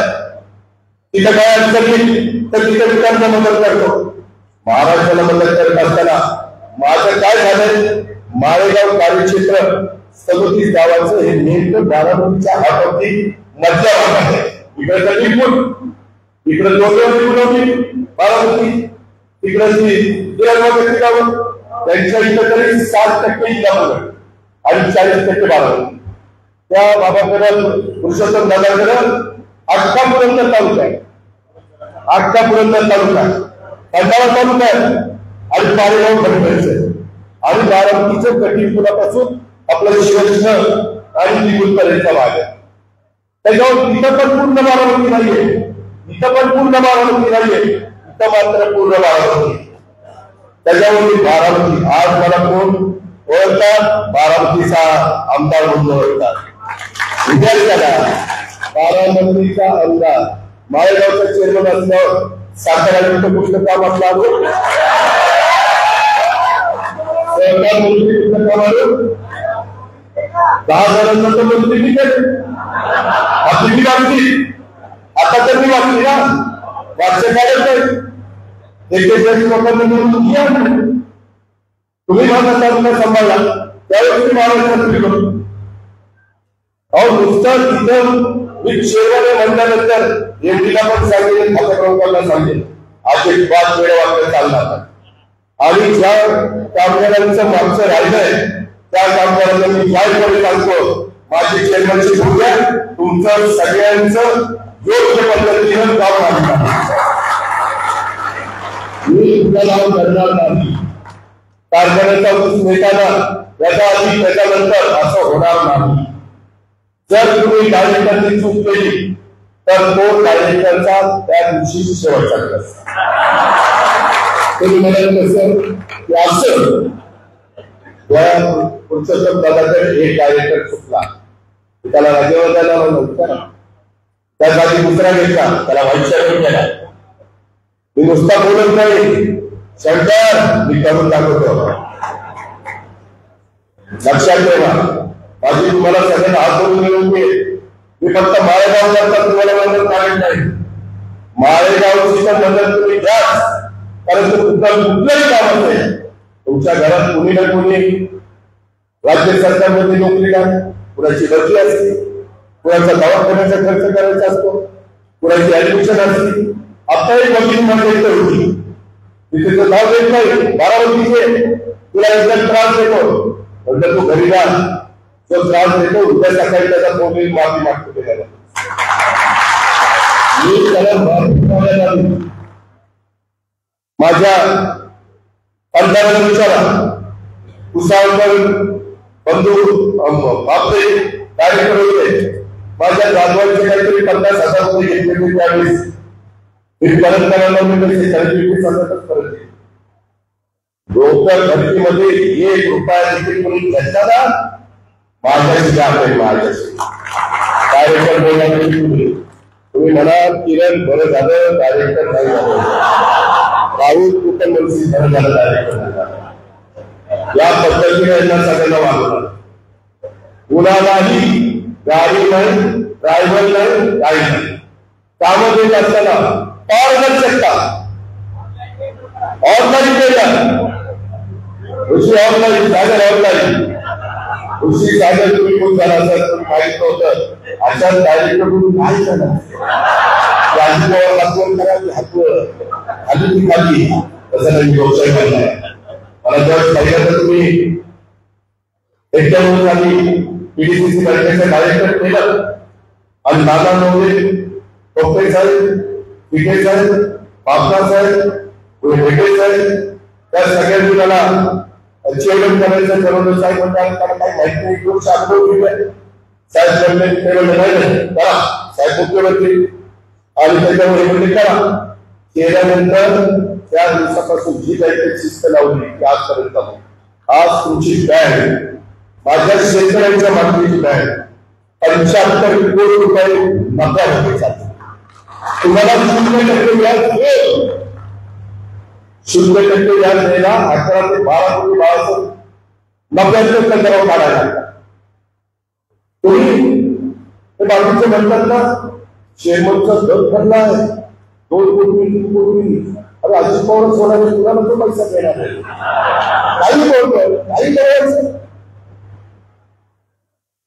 तिथं काय अडचणी तर तिथे त्यांना मदत करतो. महाराष्ट्राला मदत करत असताना माझं काय झालंय, माळेगाव कार्यक्षेत्र 37 गावाचं हे नेमकं बारामतीच्या हातावरती मधल्या भागात आहे. इकडे निघून इकडे होती बारामती, तिकडे गावं त्यांच्या इथं तरी 60% गावं आणि 40% बारामती. त्या बाबाकडे पुरुषोत्तम दादाकडे अख्खा पुरंदर तालुका आहे, अख्खा पुरंदर तालुका खंडाळा तालुका आहे आणि माळेगाव खंडाळा आणि बारामतीचं कठीण पुलापासून आपलं शिवकृष्ण आणि निगुलपर्यंतचा भाग आहे. त्याच्यावर इथं पण पूर्ण बारामती नाहीये, इथं पण पूर्ण बारामती नाहीये, इथं मात्र पूर्ण बारामती. त्याच्यावर बारामती आज मला कोण ओळखतात, बारामतीचा आमदार म्हणून ओळखतात. विद्यार्थ्याला बारामतीचा आमदार माळेगावचा चेअरमन असल्यावर सातारा कुठलं काम असलं सरकार मंत्री कुठलं काम आलं 10 जणांना तर मंत्री केले आपली वाटली आता तर मी वाटली ना वाटचं काय लोकांना निवडून घ्या तुम्ही माझा तालुका सांभाळला त्यावेळेस तुम्ही महाराष्ट्रात अहो नुसतं तिथं मी शेवटे म्हटल्यानंतर एमडीला पण सांगेल खात्या प्रमुखांना सांगेल आज एक 5 वेळा वाक्य चालणार आणि ज्या कामगारांचं मागचं राहिलंय त्या कामगारांना मी जाहीरपणे सांगतो माझी चेअरमनची उद्या तुमचं सगळ्यांचं योग्य पद्धतीनं काम आणणार मी तुला करणार नाही कारखान्याचा ऊस नेताना त्याच्या आधी त्याच्यानंतर असं होणार नाही जर तुम्ही डायरेक्टरची चूक केली तर तो डायरेक्टरचा त्या दिवशी शेवटचा दिवस तुम्ही म्हणाल कसं असं पुरुषोत्तम दादाकडे एक डायरेक्टर चुकला त्याला राज्यावर द्यायला नव्हता त्या जागी दुसरा घेतला त्याला व्हाईस केला मी नुसता बोलत नाही शंकर मी करून दाखवतो लक्षात ठेवा माझी तुम्हाला सगळ्यांना हात धरून विनंती मी फक्त माळेगाव करता तुम्हाला मदत मागत नाही माळेगावची तर मदत तुम्ही द्याच परंतु तुमचं कुठलंही काम असेल तुमच्या घरात कुणी ना कुणी राज्य सरकारमध्ये नोकरी का कुणाची बदली असते कुणाचा दवाखान्याचा खर्च करायचा असतो कुणाची ऍडमिशन असते आता एक बदली मध्ये होती तिथे तर नाव देत नाही बारामतीचे तुला एकदम त्रास देतो म्हणजे तू घरी जा तो त्रास देतो उद्या सकाळी त्याचा फोन माफी मागतो त्याला मी त्याला माफी मागायला माझ्या अंतराला विचारा कुसाळकर बंधू आपले डायरेक्टर होते माझ्या जाधवांचे काहीतरी 50,000 रुपये घेतले त्यावेळेस मी परत करायला म्हणजे सर्टिफिकेट परत डॉक्टर भरतीमध्ये 1 रुपया देखील कोणी घेतला ना माझ्याशी जात आहे माझ्याशी डायरेक्टर बोलला तुम्ही म्हणा किरण बरं झालं डायरेक्टर नाही झालं राहुल कुटुंबी बरं झालं डायरेक्टर या पद्धतीने यांना सगळ्यांना वागवलं गुन्हा नाही गाडी नाही ड्रायव्हर नाही काही नाही कामं देत असताना पारदर्शकता ऑनलाईन केलं ऋषी ऑनलाईन सागर ऑनलाईन ऋषी सागर तुम्ही खूप झाला असाल तुम्ही माहित नव्हतं अशा डायरेक्टर काय झालं खाली खाली तसं नाही व्यवसाय करणार मला जर पहिल्यांदा तुम्ही एकट्यावरून आम्ही पीडीसीसी बँकेचं डायरेक्टर केलं आणि नाना नवरे टोपे साहेब पिके साहेब बापना साहेब भेटे साहेब त्या सगळ्यांनी मला अचीवमेंट करायचं ठरवलं साहेब म्हणतात त्याला काही माहिती नाही खूप अनुभव साहेब नाही करा साहेब मुख्यमंत्री आणि त्याच्यावर हे म्हणजे करा केल्यानंतर त्या दिवसापासून जी काही शिस्त लावली ती आजपर्यंत आज तुमची बँक माझ्या शेतकऱ्यांच्या मागणीची बँक 75 कोटी रुपये नफ्यामध्ये चालते तुम्हाला 0% व्याज 0% व्याज द्यायला 18 ते 12 कोटी भावाचं 90% दरावर काढायला लागतात तुम्ही ते बाकीचे म्हणतात ना शेअरमनचा दर ठरला आहे 2 कोटी 3 कोटी अरे अजित पवार सोडायला तुला नको पैसा देणार नाही काही बोलतोय काही करायचं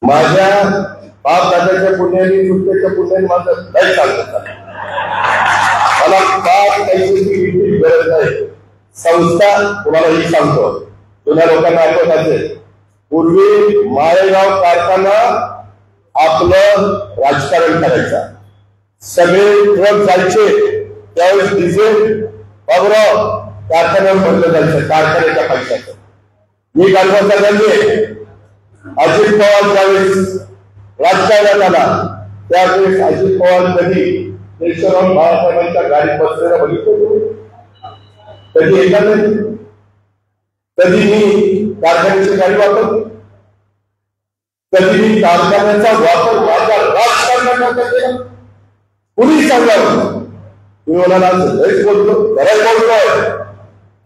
माझ्या बाप दादाच्या पुण्याने सुट्ट्याच्या पुण्याने माझं नाही चालत मला 5 पैशाची गरज नाही संस्था तुम्हाला ही सांगतो जुन्या लोकांना आठवत असेल पूर्वी माळेगाव कारखाना आपलं राजकारण करायचा सगळे ट्रक जायचे त्यावेळेस डिझेल बाबूराव कारखान्यावर भरलं जायचं कारखान्याच्या पैशाचं मी गाठवाचा गंजे अजित पवार ज्यावेळेस राजकारणात आला त्यावेळेस अजित पवार कधी देशराव बाळासाहेबांच्या गाडीत बसलेला बघितलं कधी एका नाही कधी मी कारखान्याची गाडी वापरतो कधी मी कारखान्याचा वापर प्रकार केला? कुणी सांगावं? तुम्ही म्हणाला लयच बोलतो, बराच बोलतोय.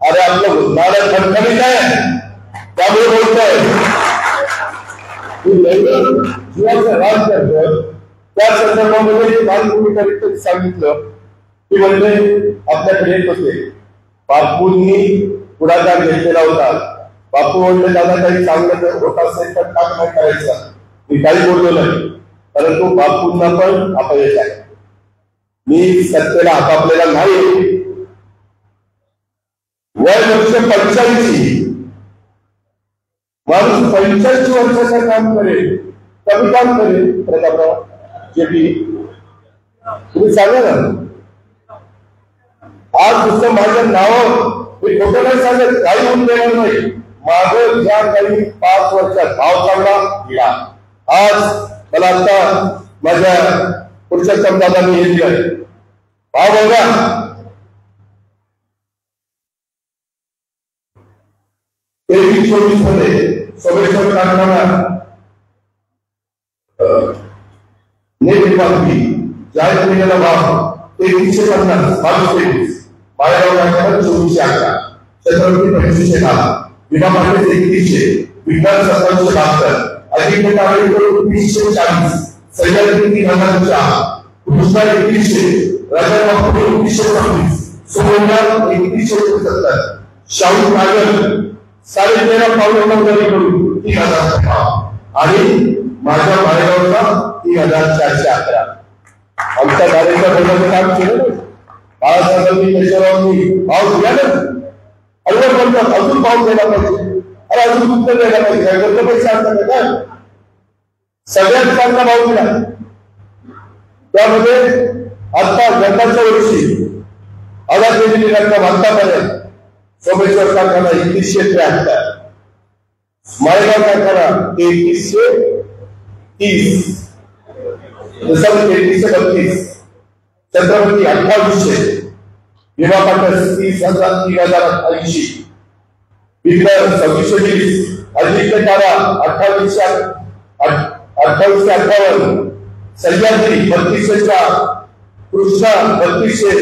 अरे आपलं उन्हाळ्यात खणखणीत आहे त्यामुळे बोलतोय. जीवाचं राज करतो. त्या संदर्भामध्ये बालभूमिका सांगितलं की म्हणजे आपल्याकडे येत होते. बापूंनी पुढाकार घेतलेला होता. बापू म्हणले दादा काही चांगलं होत असेल तर काम नाही करायचं. मी काही बोललो नाही, परंतु बापूंना पण अपयश आहे. मी सत्तेला आपापलेला नाही. वय वर्ष 85, माणूस 85 वर्षाचं काम करेल, कमी काम करेल. प्रतापराव जेपी तुम्ही सांगा ना. आज नुसतं माझं नाव मी खोटं नाही सांगत, काही होऊन देणार नाही. माझं ज्या काही 5 वर्षात भाव चांगला गेला. आज मला आता माझ्या पुरुषोत्तम दादांनी हे दिलंय भाव बघा. 23-24 मध्ये सोमेश्वर कारखाना जाहीर केलेला भाव 2350, 2223, बाळाराव कारखाना 2411, छत्रपती 2510, विमा पाटील 3100, विज्ञान 2772, अजिंक्य कावळेकर 2340, सह्याद्री 3004, कृष्णा 3100, राजा बापू 3126, सोमनाथ 3170, शाहू नागर 13.5 पावलं करून 3000 आणि माझ्या माळेगावचा 3411. आमच्या गाडीच्या बोलण्याचं काम केलं. बाळासाहेबांनी केशवरावांनी भाव दिला ना. अडवड म्हणतात अजून भाव द्यायला पाहिजे. अरे अजून उत्तर द्यायला पाहिजे. काय करतो पैसे आणतात काय? सगळ्यात चांगला भाव दिला. त्यामध्ये आता यंदाच्या वर्षी आझाद केलेली रक्कम आतापर्यंत सोमेश्वर कारखाना 2173, माळेगाव कारखाना 3330, 3332, छत्रपती 2800, विमा पाटस 30,080, विज्ञान 2620, अजिंक्य तारा 2858, सह्याद्री 3204, कृष्णा 3200,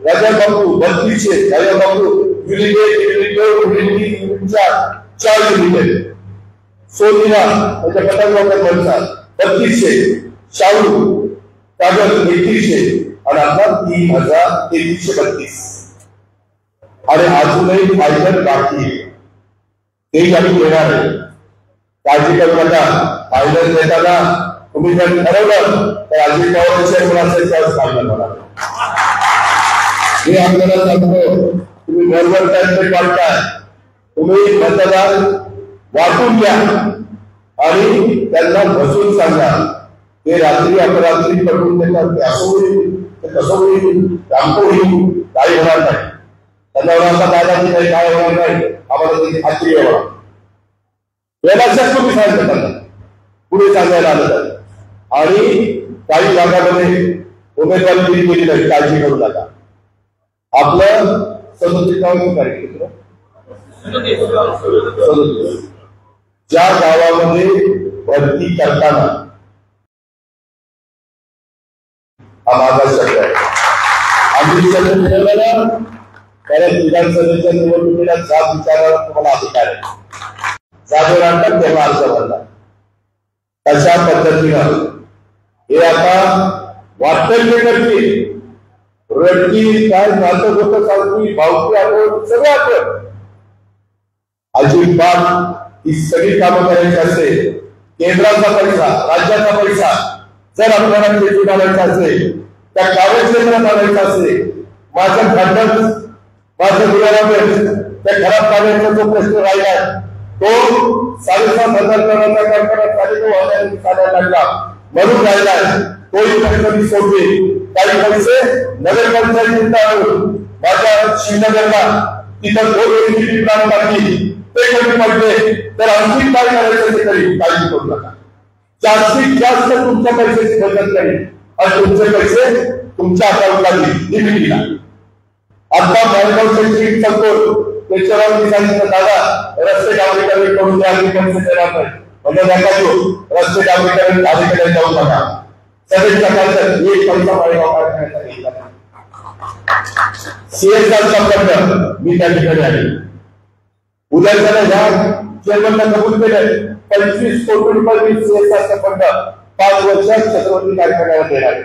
राजा बापू 3200, राजा बापू चार युनिट, सोनिया त्याच्या पटांगणचा 3200, शाहू कागद 3300 आणि आता 3332. आणि अजूनही फायनल बाकी आहे. ते आम्ही घेणार आहे. काळजी करू नका. फायनल देताना तुम्ही जर ठरवलं तर अजित पवारांच्या मुलाचं त्याच फायनल होणार. मी आपल्याला सांगतो तुम्ही बरोबर त्यांचे काढताय. तुम्ही मतदान वाटून घ्या आणि त्यांना बसून सांगा. ते रात्री अपरात्री पटवून देतात. ते असं होईल, ते कसं होईल, आमचं होईल, काही होणार नाही. त्यांना असा दादाची काही काय होणार नाही. आम्हाला त्याची खात्री आहे. याला लक्षात तुम्ही सांगता त्यांना पुढे सांगायला आलं तर. आणि काही भागामध्ये उमेदवारी दिली गेली नाही. काळजी करू नका. आपलं 37 तारखेला ज्या गावामध्ये भरती करताना हा माझा शब्द आहे. आम्ही शब्द मिळवलेला कारण विधानसभेच्या निवडणुकीला जाब विचारायला तुम्हाला अधिकार आहे. जागेवर आणतात तेव्हा अर्ज भरला. तशा पद्धतीनं हे आता वाटतं करतील. रडकी काय नाटक होतं चालती भावकी आपण सगळं आपण अजिबात ही सगळी कामं करायची असेल. केंद्राचा पैसा, राज्याचा पैसा जर आपल्याला शेती घालायचा असेल, त्या कार्यक्षेत्रात आणायचा असेल, माझं खंडन माझं गुलाबाबत त्या खराब पाण्याचा जो प्रश्न राहिला तो 7,500 टनाचा कारखाना 2.5 चालायला लागला म्हणून राहिलाय. तोही पैसा सोडले. काही पैसे नगरपंचायतीला आणून माझ्या श्रीनगरला तिथं 2 युनिटी प्लांट टाकली. ते कमी पडले तर आणखी काय करायचं ते तरी काळजी करू नका. जास्तीत जास्त तुमच्या पैशाची बचत करेल आणि तुमचे पैसे तुमच्या अकाउंटला लिमिटीला. आता माळेगावचे सीट संपवून त्याच्यावर सांगितलं दादा रस्ते डांबरीकरण करून द्या. आम्ही पैसे देणार नाही. म्हणजे नका देऊ. रस्ते डांबरीकरण अलीकडे जाऊ नका. सगळे प्रकारचं एक पैसा माळेगाव कारखान्याचा घेतला नाही. CSRचा फंड मी त्या ठिकाणी आले. उद्या त्याला ह्या चेअरमनला कबूल केलं 25 कोटी रुपये मी CSRचा फंड 5 वर्षात छत्रपती कारखान्यावर देणार.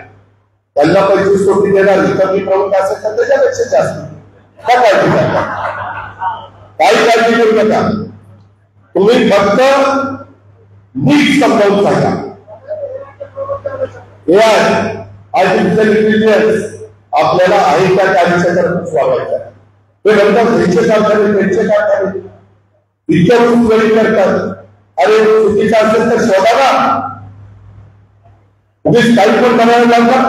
त्यांना 25 कोटी देणार तर मी प्रमुख असेल तर त्याच्यापेक्षा जास्त काय काळजी करता. काही काळजी करू नका. तुम्ही फक्त नीट समजावून सांगा. आर्टिफिशियल इंटेलिजन्स आपल्याला आहे त्या कार्यक्षेत्रात वापरायचा. ते म्हणतात त्यांचे कारखाने त्यांचे कारखाने इतक्या वेळी करतात. अरे चुकीचं असेल तर शोधा ना. तुम्ही काही पण करायला लागला.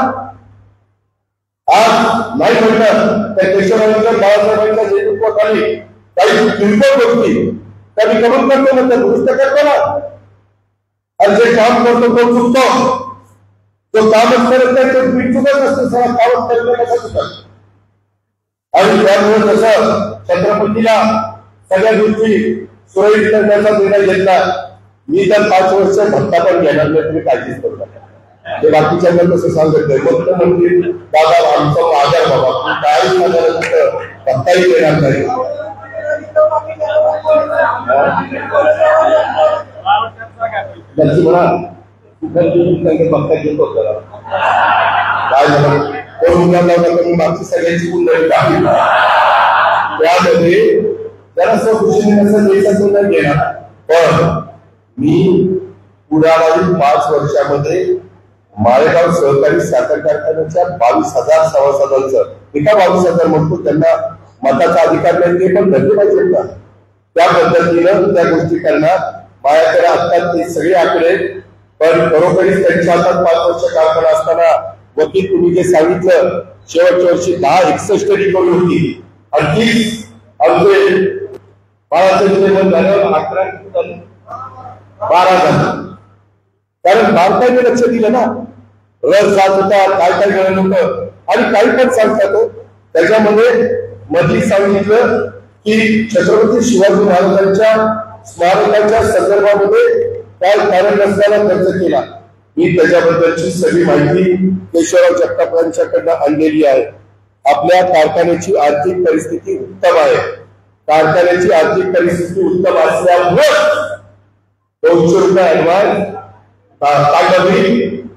आज नाही म्हणतात त्या केशवरावांच्या बाळासाहेबांच्या नेतृत्वाखाली काही किरकोळ गोष्टी त्यांनी करून करतो म्हणतात दुरुस्त करतो ना. आणि जे काम करतो तो चुकतो. तो कामच करत नाही तो चुकत असतो. सगळं कामच करत कसं चुकत. आणि त्यामुळे कसं छत्रपतीला सगळ्या गोष्टी सुरळीत करण्याचा निर्णय घेतला. मी तर 5 वर्ष भत्ता पण घेणार नाही. तुम्ही काळजीच करू नका. ते बाकीच्यांना कसं सांगत नाही. फक्त म्हणजे दादा आमचा आधार बाबा तुम्ही काही आधार भत्ताही देणार नाही. बघता घेत होत काय झालं कोण मागची सगळ्यांची कुंडली टाकली. त्यामध्ये जरा खुशीने कसं देशातून नाही घेणार. पण मी पुढामागील 5 वर्षामध्ये माळेगाव सहकारी साखर कारखान्याच्या 22,000 सभासदांचं एका 22,000 म्हणतो त्यांना मताचा अधिकार नाही ते पण धरले पाहिजे का. त्या पद्धतीनं त्या गोष्टी करणार. माझ्याकडे असतात ते सगळे आकडे. पण खरोखरीच त्यांच्या हातात 5 वर्ष कारखाना असताना वकील तुम्ही जे सांगितलं शेवटच्या वर्षी 1061 रिकव्हरी होती. आणि तीच आमचे बाळासाहेब झाल्यावर 12 झाले. कारण भारताने लक्ष दिलं ना. रस जात होता काय काय घडलं होतं आणि काही पण सांगतात. त्याच्यामध्ये मध्ये सांगितलं की छत्रपती शिवाजी महाराजांच्या स्मारकाच्या संदर्भामध्ये काय कारण नसताना खर्च केला. मी त्याच्याबद्दलची सगळी माहिती केशवराव जगताप यांच्याकडनं आणलेली आहे. आपल्या कारखान्याची आर्थिक परिस्थिती उत्तम आहे. कारखान्याची आर्थिक परिस्थिती उत्तम असल्यामुळे 200 रुपये ऍडव्हान्स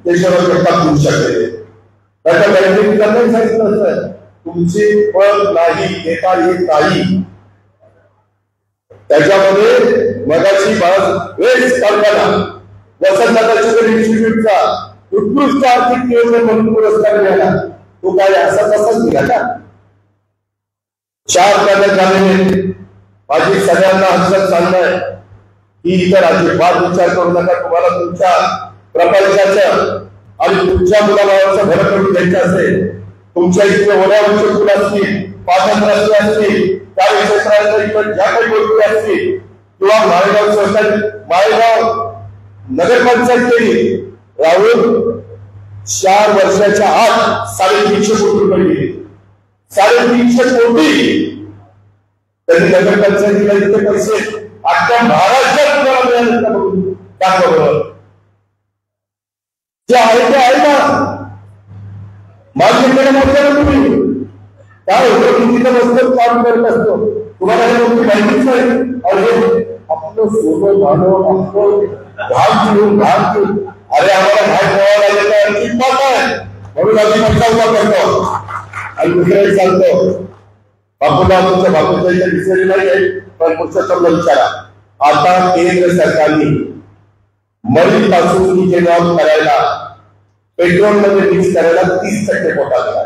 केशवराव जगताप देऊ शकते. त्याच्या बँकेने सांगितलं तुमची पण नाही देता येत नाही. त्याच्यामध्ये मगाशी कारखाना वसंतदादा इन्स्टिट्यूटचा उत्कृष्ट आर्थिक नियोजन म्हणून पुरस्कार मिळाला. तो काय असा तसाच दिला का. 4 पदक झालेले. माझी सगळ्यांना हसत सांगणं की इतर अजिबात विचार करू नका. तुम्हाला तुमच्या प्रपंचाचं आणि तुमच्या मुलाबाळाचं भर करून घ्यायचं असेल. तुमच्या इथे ओढ्यावरचे फुल असतील पाठन रस्ते असतील काही क्षेत्रात इतर ज्या काही गोष्टी असतील किंवा माळेगाव नगरपंचायत केली राहून 4 वर्षाच्या आत 350 कोटी रुपये दिले. 350 कोटी त्यांनी नगरपंचायतीला इतके पैसे अख्ख्या महाराष्ट्रात मिळाले दाखवलं. जे आहे ते आहे ना. माझ्याकडे मोठ्या तुम्ही काय होतं मी तिथं बसतो काम करत असतो. तुम्हाला हे गोष्टी माहितीच नाही. अरे आपलं सोनं भांडवल आपलं घाम घेऊन अरे आम्हाला भाग ठेवायला लागेल आणखी पाठ आहे म्हणून आम्ही पैसा उभा करतो. आणि दुसऱ्या सांगतो बापूला तुमच्या बापूच्या विसरली नाही आहे. पण पुढच्या शब्द विचारा. आता केंद्र सरकारने मळी पासून इथेनॉल करायला पेट्रोल मध्ये मिक्स करायला 30% कोटा दिला.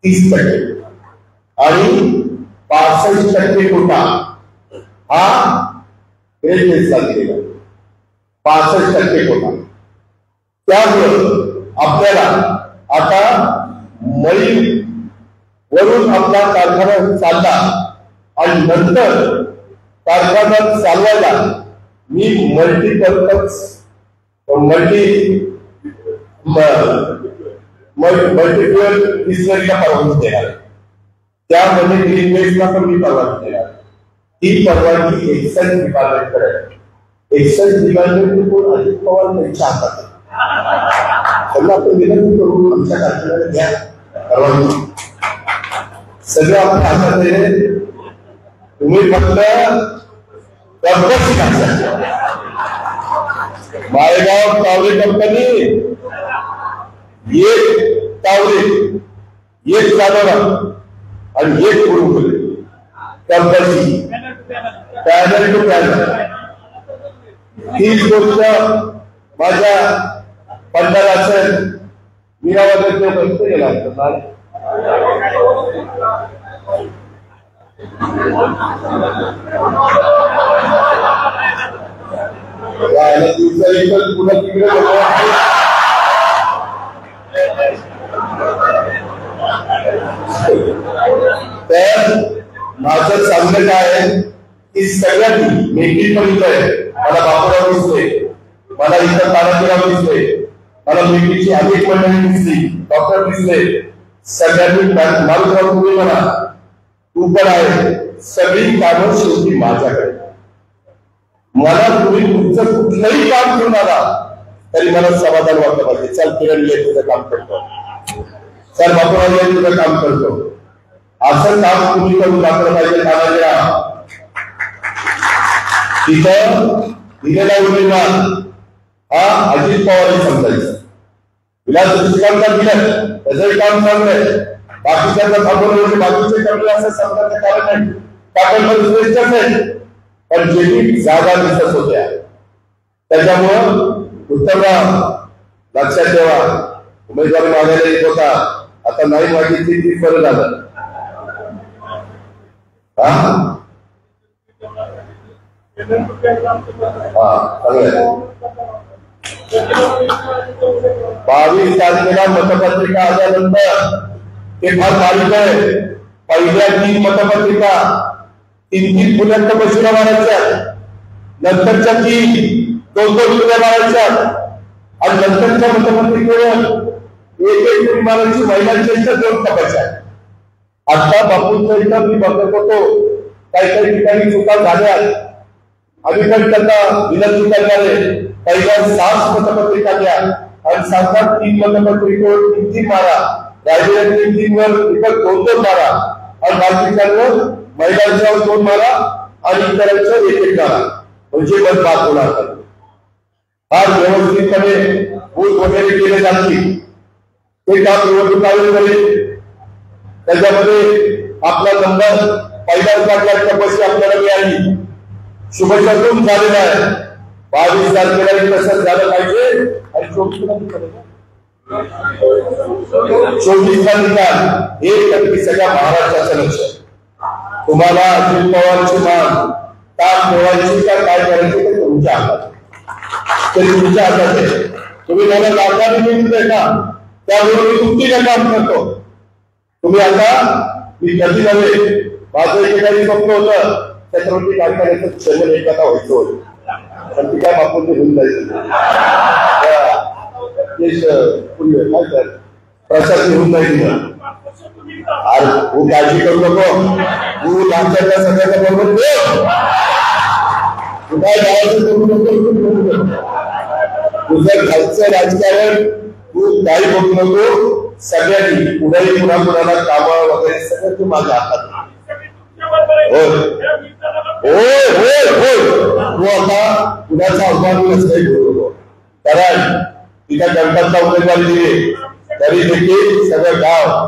30% आणि 65% कोटा हा रेल्वेचा दिलेला. 65% कोटा. त्यामुळे आपल्याला आता मळी वरून आपला कारखाना चालला आणि नंतर कारखाना चालवायला मी मल्टीपर्पज मल्टीफ्युअल डिस्टिलरीला परवानगी देणार. त्यामध्ये ग्रीन वेस्टला पण मी परवानगी देणार. ती परवानगी एक्साइज डिपार्टमेंटकडे आहे. एक्साइज डिपार्टमेंट कोण अजित पवार त्यांच्या हातात आहे. त्यांना आपण विनंती करू आमच्या कार्यक्रमाला घ्या परवानगी सगळं आपल्या हातात आहे तुम्ही फक्त माळेगाव तावरे कंपनी एक तावरे एक चालवणार आणि एक गुरुकुल कंपनी पॅनल टू पॅनल हीच गोष्ट माझ्या पंढर असेल मीराबाद बंद गेला पुन्हा तिकडे तर माझं सांगणं काय आहे की सगळ्यांनी मेकिंग पण इथं आहे मला बापूराव दिसले मला इथं तानाजीराव दिसले मला मेकिंगची अनेक मंडळी दिसली डॉक्टर दिसले सगळ्यांनी मारुतराव तुम्ही म्हणा तू पण आहे सगळी कामं शेवटी माझ्याकडे मला तुम्ही तुमचं कुठलंही काम करून आला तरी मला समाधान वाटलं पाहिजे चल किरण ये तुझं काम करतो चल बापूराव ये तुझं काम करतो असं काम तुम्ही करून दाखवलं पाहिजे तानाजीराव तिथं दिलेला उमेदवार हा अजित पवार समजायचं विलास दृष्टिकांना दिलं त्याचंही काम चांगलंय बाकीच्यांना थांबवलं म्हणजे बाकीचे कमी असं समजायचं कारण नाही कापड श्रेष्ठच आहे पण जे जागा दिसत होत्या त्याच्यामुळं उत्तमराव लक्षात ठेवा उमेदवारी मागायला येत होता आता नाही मागितली ती बरं झालं हा चांगलं 22 तारखेला मतपत्रिका आल्यानंतर ते फार बारीक आहे पहिल्या 3 मतपत्रिका 3 फुल्यांत बशीला मारायच्या नंतरच्या 3 2 फुल्या मारायच्या आणि नंतरच्या मतपत्रिकेवर एक मारायची महिलांच्या 2 टपाच्या आता बापूंच्या इथं मी बघत होतो काही ठिकाणी चुका झाल्या आम्ही पण त्यांना विनंती करणार आहे पहिल्या 7 मतपत्रिका द्या आणि 7-3 मतपत्रिकेवर 3 मारा राहिलेल्या 3 वर इतर 2 मारा आणि बाकीच्यांवर महिलांच्यावर 2 मारा आणि इतरांचं 1 मारा म्हणजे मत बाद होणार फार व्यवस्थितपणे बूथ वगैरे केले जातील ते काम निवडणूक आयोग करेल त्याच्यामध्ये आपला नंबर पहिल्याच लागल्या पैसे आपल्याला मिळाली शुभेच्छातून झालेला आहे 22 तारखेला तसंच झालं पाहिजे आणि 24ला निकाल हे सगळ्या महाराष्ट्राचं लक्ष तुम्हाला अजित पवारची मान ताप ठेवायची का काय करायची ते तुमच्या हातात ते तुमच्या हातात आहे तुम्ही मला लाभार्थी मिळून का त्यामुळे मी तुमची काय काम करतो तुम्ही आता मी कधी नव्हे माझं एकेकाळी स्वप्न होतं छत्रपती कारखान्याचं क्षण एखादा व्हायचं पण ती काय बापून होऊन जायचं प्रशासन होऊन नाही दिलं अरे तू काळजी करू नको तू लांबच्या सगळ्याचा बरोबर तू काय गावाचं करू नको तुझं खालचं राजकारण तू काही बघू नको सगळ्यांनी पुढेही कुणाला कामं वगैरे सगळं तू माझ्या हातात तू आता कुणाचा अवमान नाही करू कारण तिला गणपतला उमेदवारी दिली तरी देखील सगळं गाव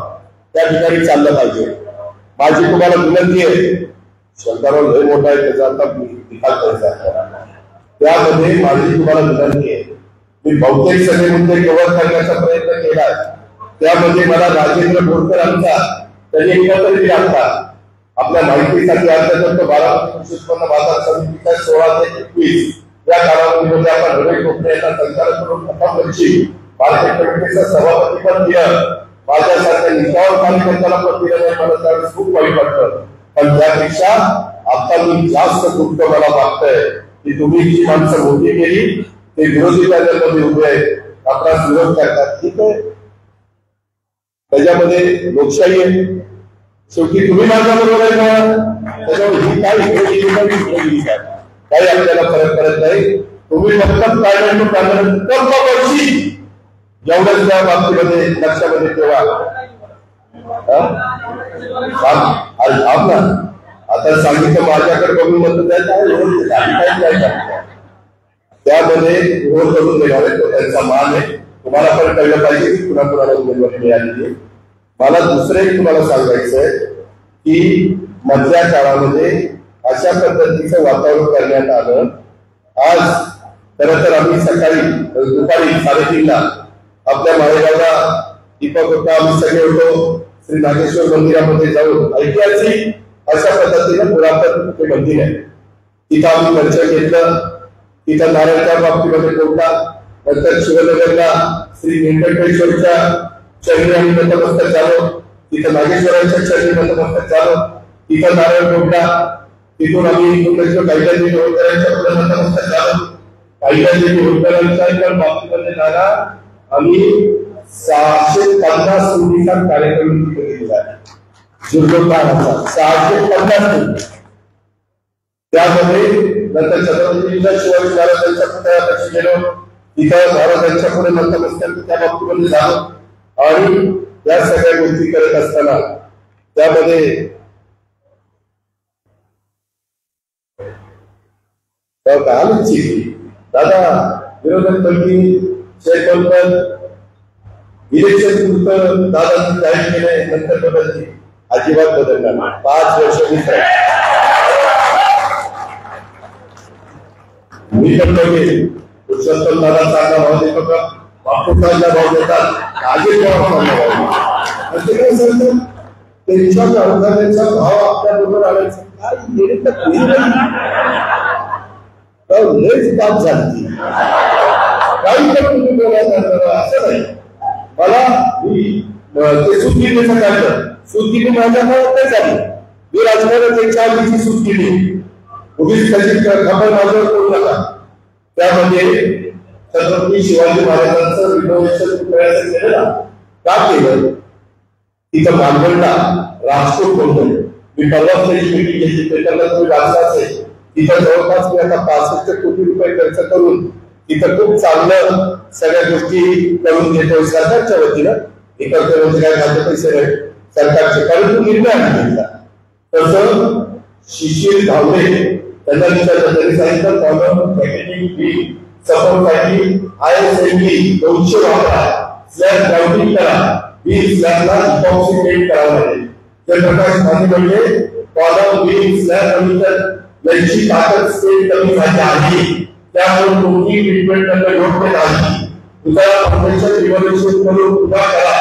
त्या ठिकाणी चाललं पाहिजे माझी तुम्हाला विनंती आहे शंकरराव लय मोठा आहे त्याचा आता निकाल करायचा त्यामध्ये माझी तुम्हाला विनंती आहे मी बहुतेक सगळे मुद्दे कव्हर करण्याचा प्रयत्न केला त्यामध्ये मला राजेंद्र बोरकरांचा त्यांनी एकत्र लागता आपल्या माहितीसाठी अंतर्गत बारामती कृषी उत्पन्न बाजार समितीच्या 16 ते 21 या कालावधीमध्ये आपण रवी कोपरे यांना संचालक करून प्रथम वर्षी मार्केट कमिटीचा सभापती पण दिलं माझ्यासारख्या निष्ठावान कार्यकर्त्याला पण दिलं नाही मला त्यावेळेस खूप वाईट वाटतं पण त्यापेक्षा आता मी जास्त दुःख मला वाटतंय की तुम्ही जी माणसं मोठी केली ते विरोधी पॅनलमध्ये उभे आहेत आपला विरोध करतात ठीक आहे त्याच्यामध्ये लोकशाही आहे शेवटी तुम्ही माझ्या बरोबर आहे का त्याच्यावर ही काय काही आपल्याला फरक पडत नाही तुम्ही फक्त एवढंच त्या बाबतीमध्ये लक्षामध्ये ठेवा. आता सांगितलं माझ्याकडे बघून म्हणतो त्यामध्ये विरोध करून देणार आहे, तो त्यांचा मान आहे. तुम्हाला पण कळलं पाहिजे की कुणाकुणाला उमेदवारी मिळालेली. मला दुसरं एक तुम्हाला सांगायचंय की मधल्या काळामध्ये अशा पद्धतीचं वातावरण करण्यात आलं. आज खरं तर आम्ही सकाळी दुपारी 3:30ला आपल्या माळेगावला दीपक होता, आम्ही सगळे होतो श्री नागेश्वर मंदिरामध्ये जाऊन ऐतिहासिक अशा पद्धतीने पुरातन ते मंदिर आहे तिथं आम्ही दर्शन घेतलं. तिथं नारायणच्या बाबतीमध्ये बोलता, नंतर शिवनगरला श्री व्यंकटेश्वरच्या चरणी आम्ही नतमस्तक झालो. तिथं नागेश्वरांच्या चरणी नतमस्तक झालो. तिथं नारायण बोलता, तिथून आम्ही कैलासदेवी होळकरांच्या पुढे नतमस्तक झालो. कैलासदेवी होळकरांच्या बाबतीमध्ये नाना आम्ही 650 कोटीचा कार्यक्रम तिथे केलेला आहे. 650 त्यामध्ये नंतर छत्रपतीला शिवाजी महाराजांच्या पुतळ्यापाशी गेलो. तिथं महाराजांच्या पुढे नतमस्तक त्या बाबतीमध्ये झालो. आणि या सगळ्या गोष्टी करत असताना त्यामध्ये दादा विरोधक पलटी शेखर इलेक्शन पुरतं दादांनी जाहीर केलंय, नंतर बदलली अजिबात बदलणार. 5 वर्ष मी पण बघे पुरुषोत्तम दादा चांगला भाव देतो का, बापूसाहेबला भाव देतात, आधी त्यांच्या कारखान्याचा भाव आपल्या बरोबर आणायचा लयच बात झाली. काही पण तुम्ही बोलायला असं नाही. मला ते सुतगिरणीचं काढलं, सुतगिरणी माझ्या काळात नाही झाली. मी राजकारणात 4 दिवशी सुतगिरणी उगीच त्याची खबर माझ्यावर करू नका. त्यामध्ये छत्रपती शिवाजी महाराजांचं रिनोव्हेशन करायचं केलं ना, का केलं? तिथं मालवणला राजकोट बोलतोय मी परवाच त्याची मीटिंग घेतली, त्याच्याला तुम्ही वाचला असेल. तिथं जवळपास मी आता 65 कोटी रुपये खर्च करून तिथं खूप चांगलं सगळ्या गोष्टी करून घेतोय सरकारच्या वतीनं. इकडच्या म्हणजे काय माझे पैसे नाही सरकारचे, परंतु निर्णय आम्ही घेतला. तसं शिशिर धावडे त्यांना विचारलं, त्यांनी सांगितलं सपोर्टसाठी ISMB 200 वापरा, स्लॅब ग्राउंडिंग करा, 20 स्लॅबला इपॉक्सी पेंट करावं लागेल. जयप्रकाश माने म्हणजे कॉलम 20 स्लॅब नंतर यांची ताकद स्टेट कमी झाली आहे, त्यामुळे कोणती ट्रीटमेंट त्यांना योग्य नाही. उद्या फाउंडेशन रिव्हॉल्युशन करून उभा करा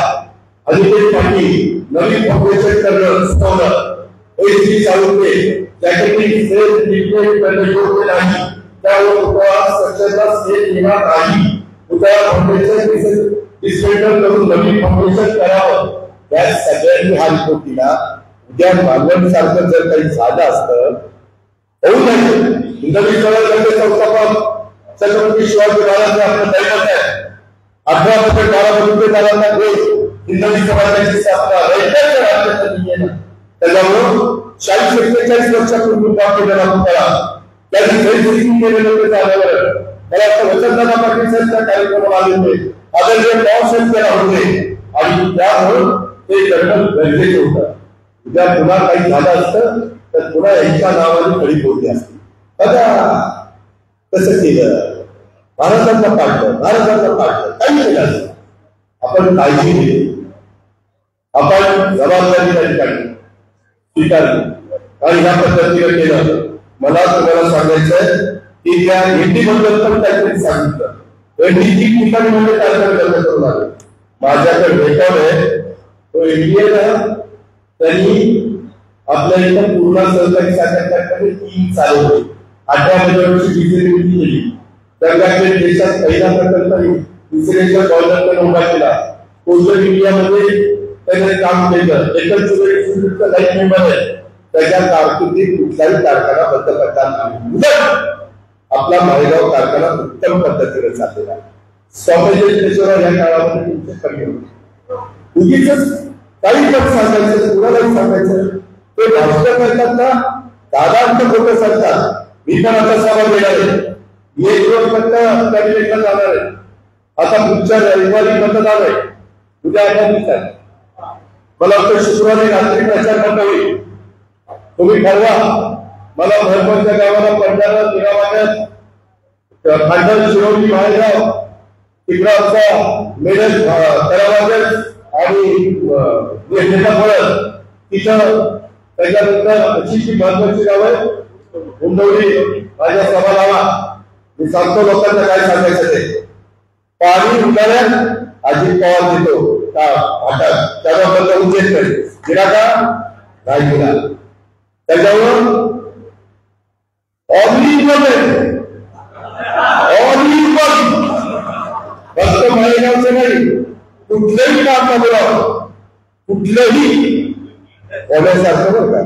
आणि ते पाठी नवीन फाउंडेशन करणं सुचवलं. हे चालू केले त्यासाठी सेल ट्रीटमेंट करणं योग्य नाही, त्यामुळे उपवास सक्षमता सेल येणार नाही. उद्या फाउंडेशन डिस्मेंटल करून नवीन फाउंडेशन करावं. त्या सगळ्यांनी हा रिपोर्ट दिला. उद्या मालवण सारखं जर काही झालं असतं होऊ नये. हिंदवी स्वराज्याचे संस्थापक छत्रपती शिवाजी महाराज आपलं दैवत आहे. 1812 दारांना हिंदवी स्वराज्याची स्थापना रयतेच्या राज्यात झाली आहे. त्याच्यामुळं 40-41 वर्षापूर्वी प्राप्त झाला पुतळा त्यांनी जयसिंग केलेलं झाल्यावर मला वाटतं वचनदादा पाटील साहेबच्या कार्यक्रमाला आले होते, आदरणीय पवारसाहेब त्याला होते आणि त्यामुळं ते करणं गरजेचं होतं. उद्या पुन्हा काही झालं असतं तर पुन्हा यांच्या नावाने खडी फोडली असती. बघा कसं केलं, महाराजांचा पाठलं काही केलं असतं. आपण काळजी घेतली, आपण जबाबदारी त्या ठिकाणी स्वीकारली आणि या पद्धतीने केलं. मला तुम्हाला सांगायचंय की त्या एनडीबद्दल पण काहीतरी सांगितलं. एनडीची ठिकाणी म्हणजे काय करून आलं माझ्याकडे भेटवलंय. तो एनडीएला त्यांनी आपल्या इथं पूर्ण सहकारी साखर 3 चालवले. 18 वर्षी डिझेल केली. जगातील देशात पहिला प्रकल्प दुसऱ्याच्या डॉलरकडे उभा केला. कोस्टल इंडियामध्ये त्याने काम केलं. एकच लाईफ मेंबर आहे. त्याच्या कारकिर्दीत कुठलाही कारखाना बंद करणार नाही. आपला माळेगाव कारखाना उत्तम पद्धतीने चाललेला. स्वातंत्र्य या काळामध्ये तुमचे कमी होते. उगीच काही पण सांगायचं कुणालाही सांगायचं ते भाषण करतात ना. दादांचं खोटं सांगतात. मी पण आता सभा देणार आहे. 1-2 टक्का जाणार आहे. आता पुढच्या रविवारी मतदान आहे, उद्या आगामीच आहे. मला वाटतं शुक्रवारी रात्री प्रचार करता होईल. तुम्ही ठरवा. मला महत्वाच्या गावाला पडणारा निरावाण्यात खांडण शिरोली माळेगाव तिकडं आमचा मेडल तलावागड आणि तिथं त्याच्यानंतर अशी जी महत्वाची गाव आहे मुंडवली माझ्या सभा लावा. मी सांगतो लोकांना काय सांगायचं ते. पाणी उन्हाळ्यात अजित पवार देतो का हातात त्याला बंद उद्देश दिला का नाही दिला. त्याच्यावर फक्त माळेगावचं नाही, कुठलंही काम नव्हतं, कुठलंही बोलायसारखं बरं का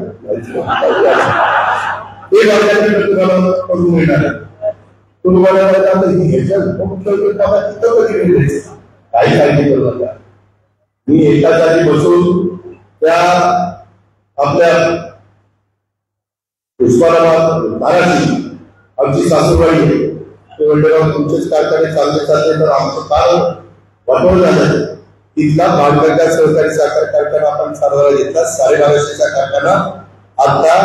ते तुम्हाला करून मिळणार. तुम्हाला काही काळजी करू नका. मी एका जागी बसून त्या आपल्या उस्मानाबाद धाराशी आमची सासूबाई ते म्हणले तुमचेच कारखाने चालले चालले तर आमचं फार वाटवलं झालं. तिथला भांडगंगा सहकारी साखर कारखाना आपण साधारण घेतला 1250चा कारखाना आता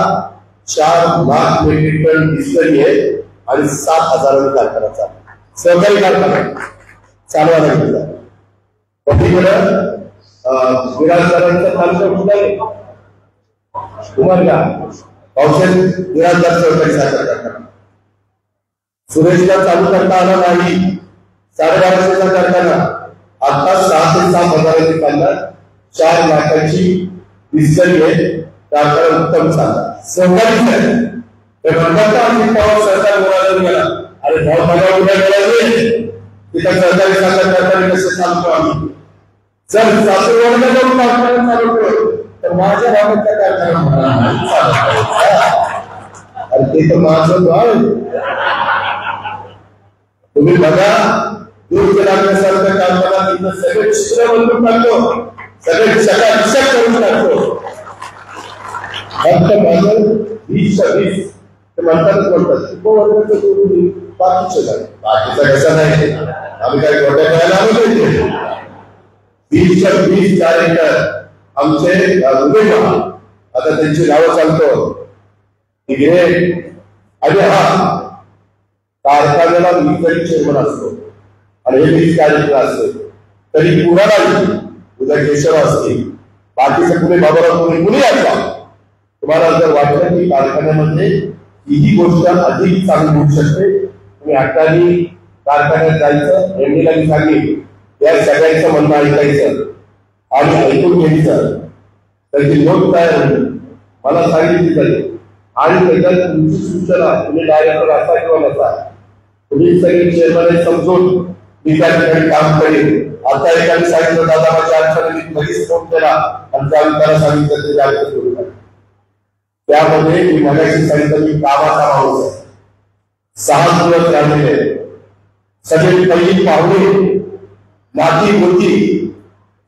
4 लाख मेट्रिक टन डिस्टरी आहे आणि 7,000 कारखाना चालू सहकारी कारखाना चालवायला घेतला. पलीकडं विराजदारांचा तालुका कुठला आहे कुमारगा औषध विराजदार सहकारी साखर कारखाना. सुरेशला चालू करता आला नाही. 1250चा कारखाना आता 6 ते 7 हजारांची कांदा 4 लाखाची डिस्टरी आहे. कारखाना उत्तम चालला सहकारी आहे. ते म्हणतात आम्ही पवार सरकार बोलायला गेला अरे भाव बघा उद्या बोलायचे तिथं सहकारी साखर कारखाने कसे चालतो आम्ही जर सासूरवाडीला जाऊन कारखाना चालू केलं तर माझ्या भागातल्या कारखाना अरे ते तर माझं भाव तुम्ही बघा. दूर लागण्यासारखं कारखाना तिथं सगळे चित्र बंदून टाकतो, सगळे चकाचक करून टाकतो. फक्त माझं 20 ते म्हणतातच बोलतात बाकीचं कसं नाही. आम्ही काही गोट्या करायला आलो पाहिजे. 20 4 एकर आमचे उभे आता त्यांची नावं चालतो तिकडे. आणि हा कारखान्याला मी तरी चेअरमन असतो आणि हे 20 कार्यक्रम असतो तरी पुरा नाही उद्या केशव असतील बाकीचे पुणे बाबाराव कुणी असला. तुम्हाला जर वाटलं की कारखान्यामध्ये ही गोष्ट अधिक चांगली होऊ शकते तुम्ही हक्कानी कारखान्यात जायचं. एमडीला मी सांगेन या सगळ्यांचं म्हणणं ऐकायचं आणि ऐकून घ्यायचं. त्याची नोंद तयार होईल मला सांगितली जाईल आणि त्याच्यात तुमची सूचना तुम्ही डायरेक्टर असा किंवा नसा तुम्ही सगळे चेअरमन समजून मी त्या ठिकाणी काम करेन. आता एकाने सांगितलं दादा माझ्या अडचणी लगेच फोन केला आणि त्याला सांगितलं ते जास्त करू. त्यामध्ये मी मगाशी सांगितलं की कामाचा माणूस आहे. 6 दिवस राहिलेले सगळे पहिली पाहुणे नाती होती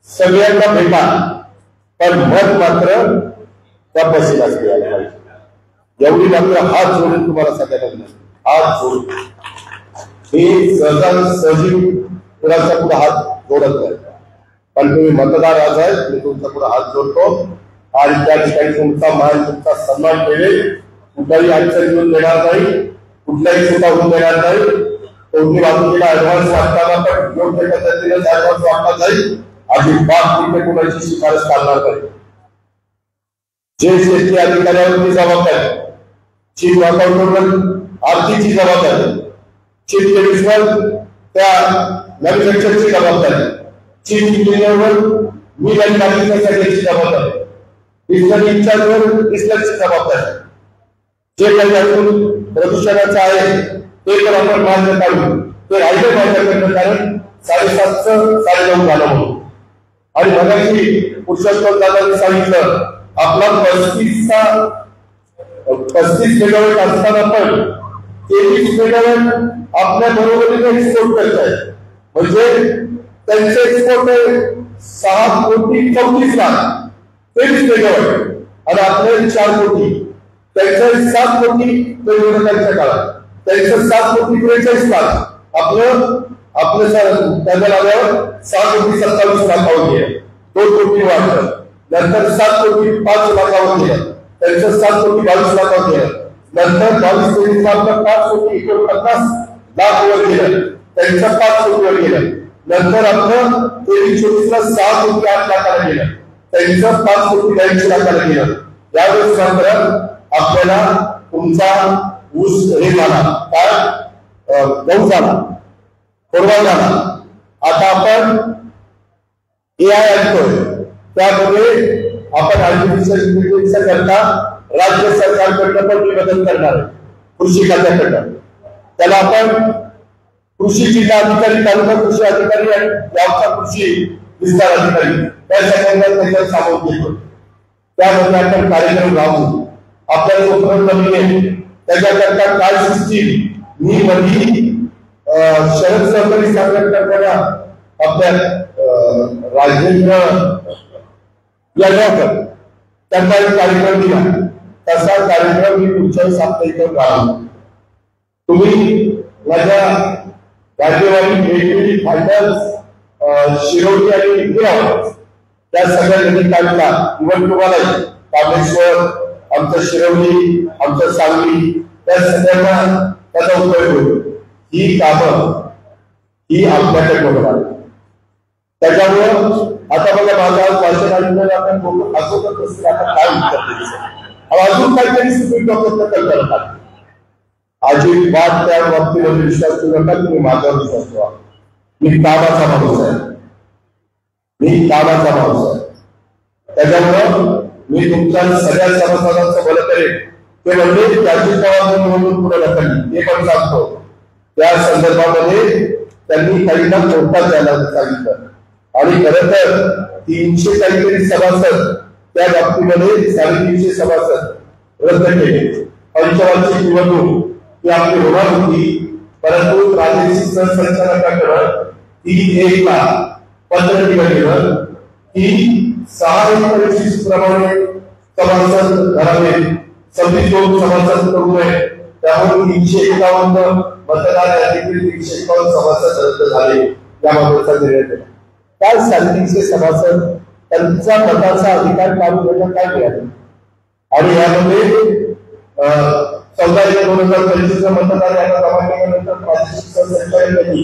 सगळ्यांना भेटा पण मत मात्र त्या बसेल असते. एवढी मात्र हात जोडून तुम्हाला सगळ्यांना हात जोडून मी सहजी कुणाचा पुढे हात जोडत नाही पण तुम्ही मतदार आज आहेत मी तुमचा पुढे हात जोडतो आणि त्या ठिकाणी तुमचा मान तुमचा सन्मान ठेवेल. कुठलाही अडचण घेऊन देणार नाही, कुठल्याही चुका होऊन देणार नाही. कोणती बाजूला ऍडव्हान्स वाटताना पण योग्य पद्धतीनेच ऍडव्हान्स वाटला जाईल. अजिबात तिथे कुणाची शिफारस चालणार नाही. जे शेती अधिकाऱ्यावरती जबाबदारी चीफ अकाउंटंटवर आर्थिकची जबाबदारी चीफ मिनिस्टर त्या मॅन्युफॅक्चरची जबाबदारी चीफ इंजिनियरवर मिल आणि मार्केटिंग सगळ्याची जबाबदारी डिजिटल इन्चार्जवर डिस्ट्रिक्टची जबाबदारी. जे काही अजून प्रदूषणाचं आहे ते तर आपण मान्य काढू ते राहिले माझ्याकडनं कारण 7:30 9:30 झालं म्हणून. आणि मगाशी पुरुषोत्तम दादांनी सांगितलं आपला 35 मेगावॅट असताना पण 23 मेगावॅट आपल्या बरोबरीने एक्सपोर्ट करत आहे. म्हणजे त्यांचे एक्सपोर्ट 6,34,00,000 मेगावॅट आणि आपले 4 कोटी त्यांचे 7 कोटी ते निवडणुकीच्या काळात त्यांचं 7,43,00,000 आपलं आपलं त्याला आल्यावर 6,27,00,000 गेलं, 2 कोटी वाढलं, नंतर 7,05,00,000 गेलं, त्यांचं 7,22,00,000 गेलं, नंतर 22-23 आपलं 5,49,00,000 वर गेलं, त्यांचं 5 कोटीवर गेलं, नंतर आपलं 23-24ला 6,08,00,000 गेलं, त्यांचं 5,82,00,000 गेलं. यावेळेस मात्र आपल्याला तुमचा ऊस हे झाला, काय गहू झाला, कोरडा झाला. आता आपण AI आणतोय, त्यामध्ये आपण आर्टिफिशियल इंटेलिजन्सचा करता राज्य सरकारकडनं पण मदत करणार आहे, कृषी खात्याकडनं. त्याला आपण कृषी जिल्हा अधिकारी, तालुका कृषी अधिकारी आणि गावचा कृषी विस्तार अधिकारी या सगळ्यांना त्याच्यात सामावून घेतो. त्यामध्ये आपण कार्यक्रम राहू, आपल्याला जो उपक्रम आहे त्याच्याकरता काय सिस्टीम मी मध्ये शरद सहकारी सागर करताना आपल्या राजेंद्र यड्रावकर त्यांना एक कार्यक्रम दिला, तसा कार्यक्रम मी पुढच्या वेळेस आपल्या इथं राहू. तुम्ही माझ्या राज्यवाडी वेगवेगळी फायनान्स शिरोडी आणि इंदिरावती त्या सगळ्या नदी काढला, इव्हन तुम्हाला कामेश्वर, आमचं शिरवली, आमचं सांगली, त्या सगळ्यांना त्याचा उपयोग होईल. ही कामं ही आपल्याकडे होणार. त्याच्यामुळं आता बघा माझा भाषण ऐकलं आपण बोलतो अगोदर कसं आता काय उत्तर द्यायचं, अजून काहीतरी सुपीक प्रकल्प करतात. अजिबात त्या बाबतीमध्ये विश्वास ठेवू नका, तुम्ही माझ्यावर विश्वास ठेवा. मी कामाचा माणूस आहे, मी कामाचा माणूस आहे. त्याच्यामुळं मी तुमच्या सगळ्या सभासदांचं भलं करेन. ते म्हणजे त्याची जबाबदारी म्हणून पुढे ढकलली, हे पण सांगतो. त्या संदर्भामध्ये त्यांनी काहींना कोर्टात जायला सांगितलं आणि खरं तर 300 काहीतरी सभासद त्या बाबतीमध्ये 350 सभासद रद्द केले. पंचवार्षिक निवडणूक ती आपली होणार होती, परंतु प्रादेशिक सहसंचालकाकडं ती 1 लाख पत्र दिलं गेलं की 6 प्रमाणे सभासद धरावे, 26 सभासद करू नये. त्यामुळे 351 मतदार यादीतील 351 सभासद रद्द झाले. याबाबतचा निर्णय दिला. काय 350 सभासद त्यांचा मताचा अधिकार काढून घेणं काय मिळालं आणि यामध्ये 14/1/2025 मतदार यादी जमा केल्यानंतर प्रादेशिक सहसंचालकांनी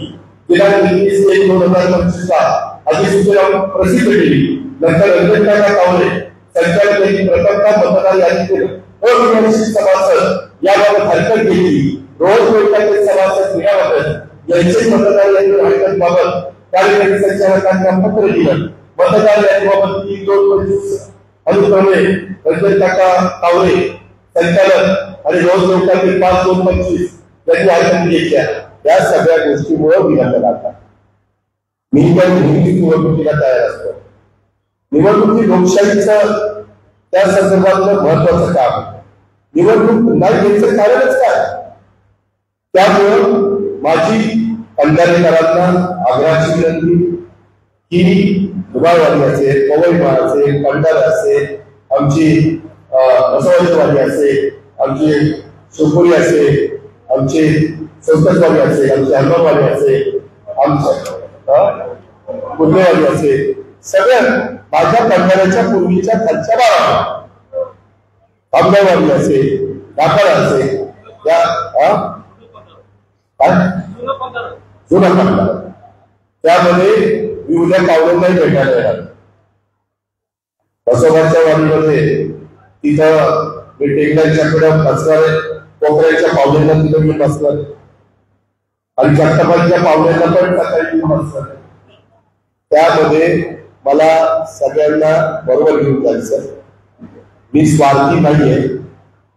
दिनांक 21/1/2025 अधिसूचना प्रसिद्ध केली. नंतर रंजनकाका कावले संचालकांनी प्रथमतः मतदार यादीतील अविवाहित सभासद याबाबत हरकत घेतली. रोज बैठकीत सभासद मिळाबाबत यांचे मतदार यादी हरकतबाबत कार्यकारी संचालकांना पत्र दिलं. मतदार यादीबाबत 3/2/25 अनुक्रमे रंजनकाका कावले संचालक आणि रोज बैठकीत 5/2/25 यांनी हरकत घेतल्या. या सगळ्या गोष्टीमुळे विलंब लागला. मी पण नेहमीच निवडणुकीला तयार असतो. निवडणुकी लोकशाहीचं त्या संदर्भातलं महत्वाचं काम. निवडणूक नाही घ्यायचं कारणच काय? त्यामुळं माझी अंधारेकरांना आग्रहाची विनंती की दुधाळवाडी असेल, पवईमाळ असेल, कंडारा असेल, आमची बसवाजीवाडी असेल, आमची शिवपुरी असेल, आमची संतसवाडी असेल, आमची हनुमानवाडी असेल, आमच्या गुन्हेवाडी असेल, सगळ्या माझ्या कंडाऱ्याच्या पूर्वीच्या खालच्या बाळा आंबेवाडी असेल, दाखल असेल, जुना कंडारा, त्यामध्ये मी उद्या कावड्यांनाही भेटायला येणार. बसवाच्या वाडीमध्ये तिथं मी टेकड्यांच्याकडे बसणार आहे, कोकऱ्याच्या पावलेला तिथं मी बसणार आणि जगतापाच्या पावलेला पण सकाळी मी बसणार. त्यामध्ये मला सगळ्यांना बरोबर घेऊन जायचं. मी स्वार्थी नाहीये,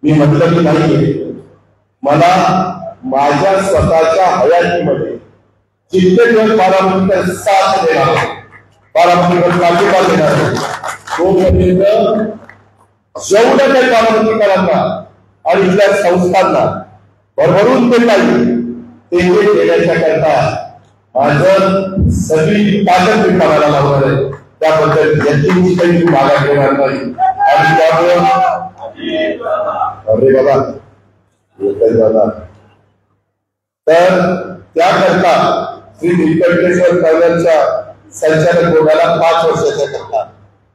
मी म्हटलं की नाहीये. मला माझ्या स्वतःच्या हयातीमध्ये जितके दिवस बारामतीचा साथ देणार, बारामतीवर पाठिंबा देणार, तोपर्यंत जेवढं काही बारामतीकरांना आणि इथल्या संस्थांना भरभरून ते पाहिजे ते देण्याच्या करता माझं सगळी ताकद मी करायला लावणार आहे. त्याबद्दल याची काही मागा घेणार नाही. आणि त्यामुळे अरे बाबा तर त्याकरता श्री नीलकंठेश्वर ट्रॅव्हलच्या संचालक बोर्डाला 5 वर्षाच्या करता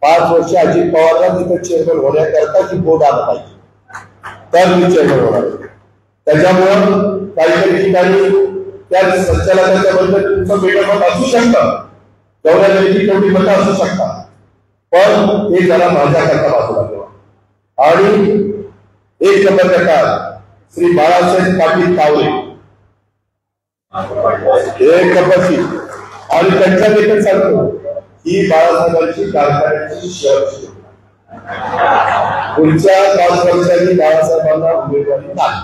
5 वर्ष अजित पवारला तिथं चेअरमन होण्याकरता जी बोर्ड आला पाहिजे तर मी चेअरमन होणार. त्याच्यामुळं काही ठिकाणी त्या संचालकाच्या बद्दल तुमचं वेगळं असू शकतं, तेवढ्या वेळी तेवढी मतं असू शकतात, पण हे जरा माझ्याकरता बाजूला ठेवा. आणि 1 नंबर गटात श्री बाळासाहेब पाटील तावरे हे कपाशी आणि त्यांच्या देखील सांगतो ही बाळासाहेबांची कारखान्याची शेअर पुढच्या 5 वर्षांनी बाळासाहेबांना उमेदवारी नाही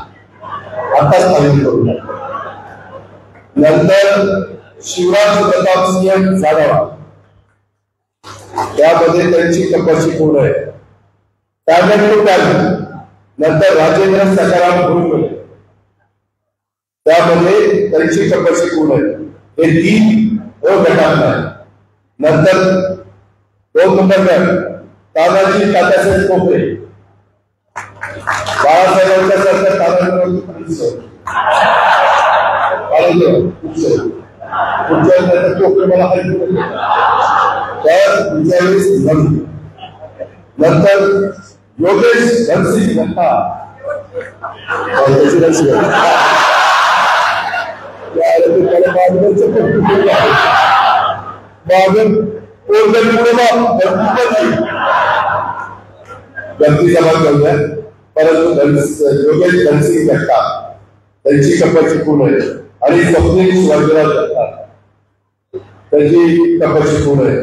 आता स्थानिक करून. नंतर शिवराज प्रताप सिंह जाधव त्यामध्ये त्यांची कपाशी पूर्ण आहे. नंतर राजेंद्र सकाराम गुरुकुल त्यामध्ये त्यांची कपाशी पूर्ण आहे. हे 3 गटात आहे. नंतर 2 नंबर गट तानाजी तात्यासाहेब कोपरे बाळासाहेबांच्या सरकार तानाजी नंतर योगेश धनसिंग जनता गलती जमा करूया, परंतु योगेश धनसिंग जनता त्यांची कपाशी पूर्ण आहे. आणि स्वप्नील शिवाजीराव जगताप त्याची कपाशी पूर्ण आहे.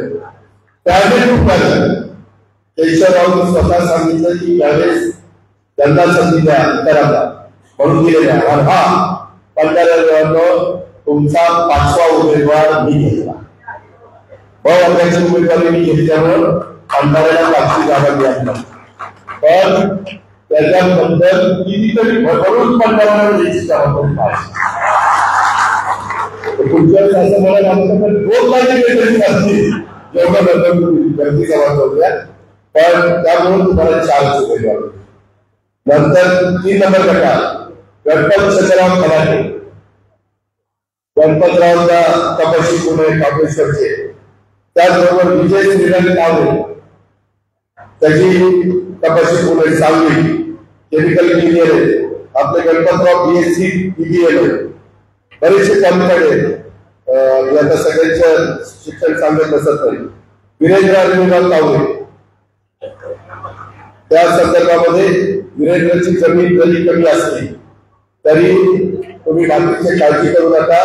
केशवराव स्वतः सांगितलं की यावेळेस त्यांना संधी द्या करायला म्हणून दिलेल्या. हा 15 तुमचा 5वा उमेदवार मी घेतला. वर्गाची उमेदवारी मी घेतल्यामुळं 15ला 5वी जागा मिळाली. पण त्याच्याबद्दल कितीतरी भरभरून 15ला द्यायची जबाबदारी पाहिजे. पुढच्या वेळेस असं म्हणायला आमच्याकडे 2 लाख गर्दी जबाबदारी, पण त्यामुळे तुम्हाला 4 उमेदवार. नंतर 3 नंबर गटात गणपत सचराव खराटे गणपतरावचा कपाशी पुणे कामेश्वरचे. त्याचबरोबर विजय श्रीरंग तावरे त्याची कपाशी पुणे सांगली केमिकल इंजिनियर आहे. आपले गणपतराव BSc BBA बरेचसे कॉन्फिडंट आता सगळ्यांचं शिक्षण सांगत नसत तरी. वीरेंद्र अरविंदराव तावरे त्या संदर्भामध्ये वीरेंद्रची जमीन जरी कमी असली तरी तुम्ही बाकीची काळजी करू नका.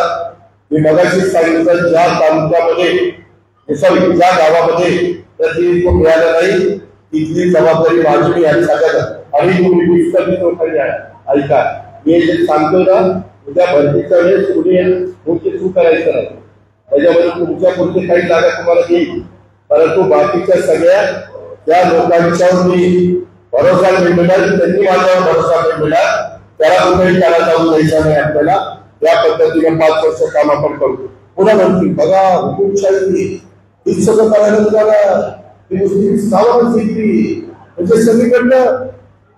मी मगाशी सांगितलं ज्या तालुक्यामध्ये सॉरी ज्या गावामध्ये प्रतिनिधित्व मिळालं नाही तिथली जबाबदारी माझी आणि सगळ्यात. आणि तुम्ही लोकांनी ऐका मी जे सांगतो ना उद्या भरतीच्या वेळेस कुणी चूक करायचं नाही. त्याच्यामध्ये तुमच्या पुढचे काही जागा तुम्हाला येईल, परंतु बाकीच्या सगळ्या त्या लोकांच्यावर मी भरोसा मिळणार त्यांनी माझ्यावर भरोसा मिळणार त्याला कुठेही त्याला जाऊन द्यायचा नाही. आपल्याला या पद्धतीने 5 वर्ष काम आपण करू. पुन्हा म्हणतील बघा हुकुमशाही हीच सगळं करायला तुम्हाला सावधच घेतली म्हणजे सगळीकडनं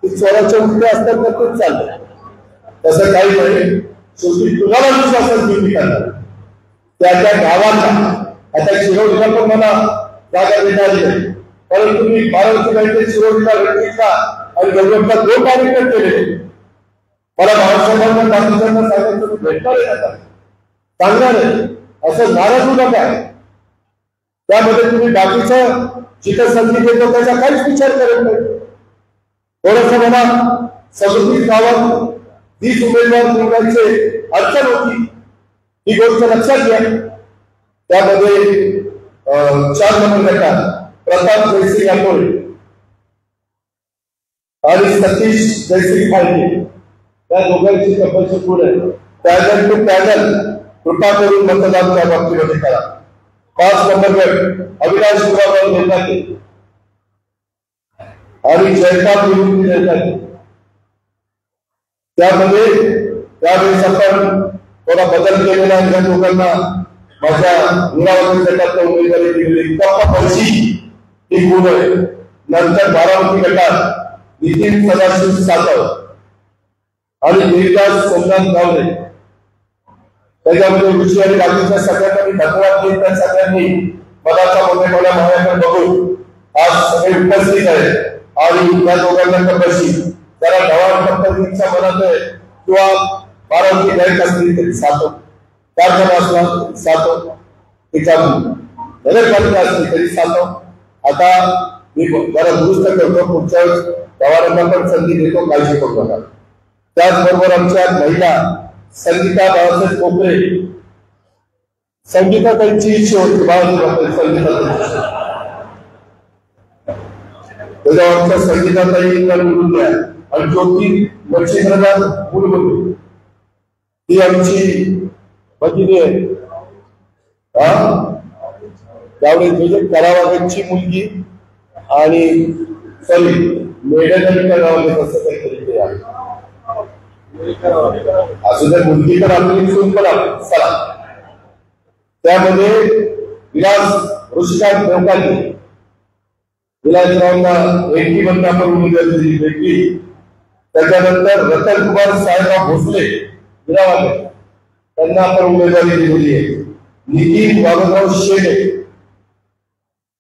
चोराच्या उलट्या असतात ना तेच चाललंय. तसं काही नाही. शेवटी तुम्हाला विश्वासात घेतली करणार त्या गावांना. आता शिरोडीला पण मला जागा देणार नाही, परंतु मी 12 वर्षी शिरोडीला रणजितला आणि गणपतला 2 कार्यक्रम केले. मला बाळासाहेबांना गांधीजींना सांगायचं भेटणार आहे आता सांगणार आहे असं नाराज होऊ नका. त्यामध्ये तुम्ही बाकीचं जिथं संधी देतो त्याचा काहीच विचार करत नाही. थोडस मला 37 गावात 20 उमेदवार निवडायचे अडचण होती ही गोष्ट लक्षात घ्या. त्यामध्ये 4 नंबर गटात प्रताप जयसिंग आठवले आणि सतीश जयसिंग फाळके त्या दोघांची कपाशी पुढे. पॅनल टू पॅनल कृपा करून मतदान त्या बाबतीमध्ये करा. 5 नंबर गट अविनाश शिवाराव नेताके आणि जयपाल विमुक्ती नेताके. त्यामध्ये त्यावेळेस आपण थोडा बदल केलेला आहे. या लोकांना माझ्या मुलावरती गटात उमेदवारी दिलेली कपाशी ही गुण आहे. नंतर 12 गटात नितीन सदाशिव सातव आणि देवदास सोमनाथ गावडे त्याच्यामध्ये ऋषी आणि बाकीच्या सगळ्यांना मी धन्यवाद देत त्या सगळ्यांनी मनाचा मोठेपणा माझ्याकडे बघून आज सगळे उपस्थित आहेत आणि या दोघांना कशी जरा ढवाळ पद्धतीच्या मनात आहे किंवा बारावी गायक असतील तरी सातो कारखाना असला सातो तिच्या नगरपालिका असली तरी सातो आता मी जरा दुरुस्त करतो पुढच्या ढवाळांना पण संधी देतो काळजी करू नका त्याचबरोबर आमच्या महिला संगीता बाळासाहेब कोपरे संगीता त्यांची इच्छा होती बाळासाहेब संगीता आमच्या संगीताताईंना निवडून द्या आणि ज्योती लक्ष्मीप्रसाद मुलमुली ही आमची भगिनी आहे त्यावेळी करावागडची मुलगी आणि सॉरी मेडल करावागड असं काहीतरी ते आहे असं जर मुलगी तर आपली सून पण चला त्यामध्ये विलास ऋषिकांत देवकांनी विलासरावांना एंटी मधून आपण उमेदवारी दिली भेटली त्याच्यानंतर रतन कुमार साहेबराव भोसले विरावाले त्यांना आपण उमेदवारी दिलेली आहे नितीन बाबूराव शेटे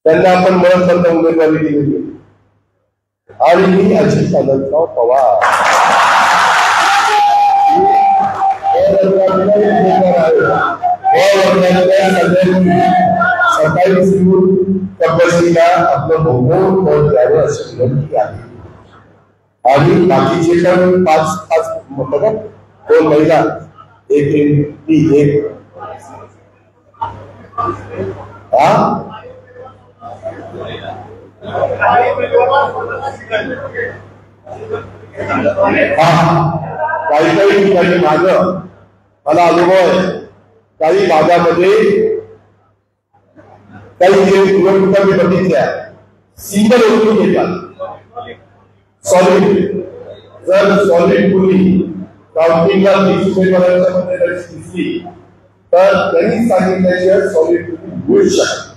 त्यांना आपण मरणपत्र उमेदवारी दिलेली आहे आणि मी अजित आनंदराव पवार सकाळी कबड्डीला आपलं बहुमोल द्यावं अशी विनंती आहे आणि बाकीचे पण पाच मतलब दोन महिला एक काही काही ठिकाणी माझं मला अनुभव आहे काही भागामध्ये काही जे निवडणुका मी बघितल्या सिंगल ओपनिंग घेतात सॉलिड जर सॉलिड कुणी काउंटिंगला 30 उमेदवारांच्या दिसली तर त्यांनी सांगितल्याशिवाय सॉलिड कुणी मिळू शकत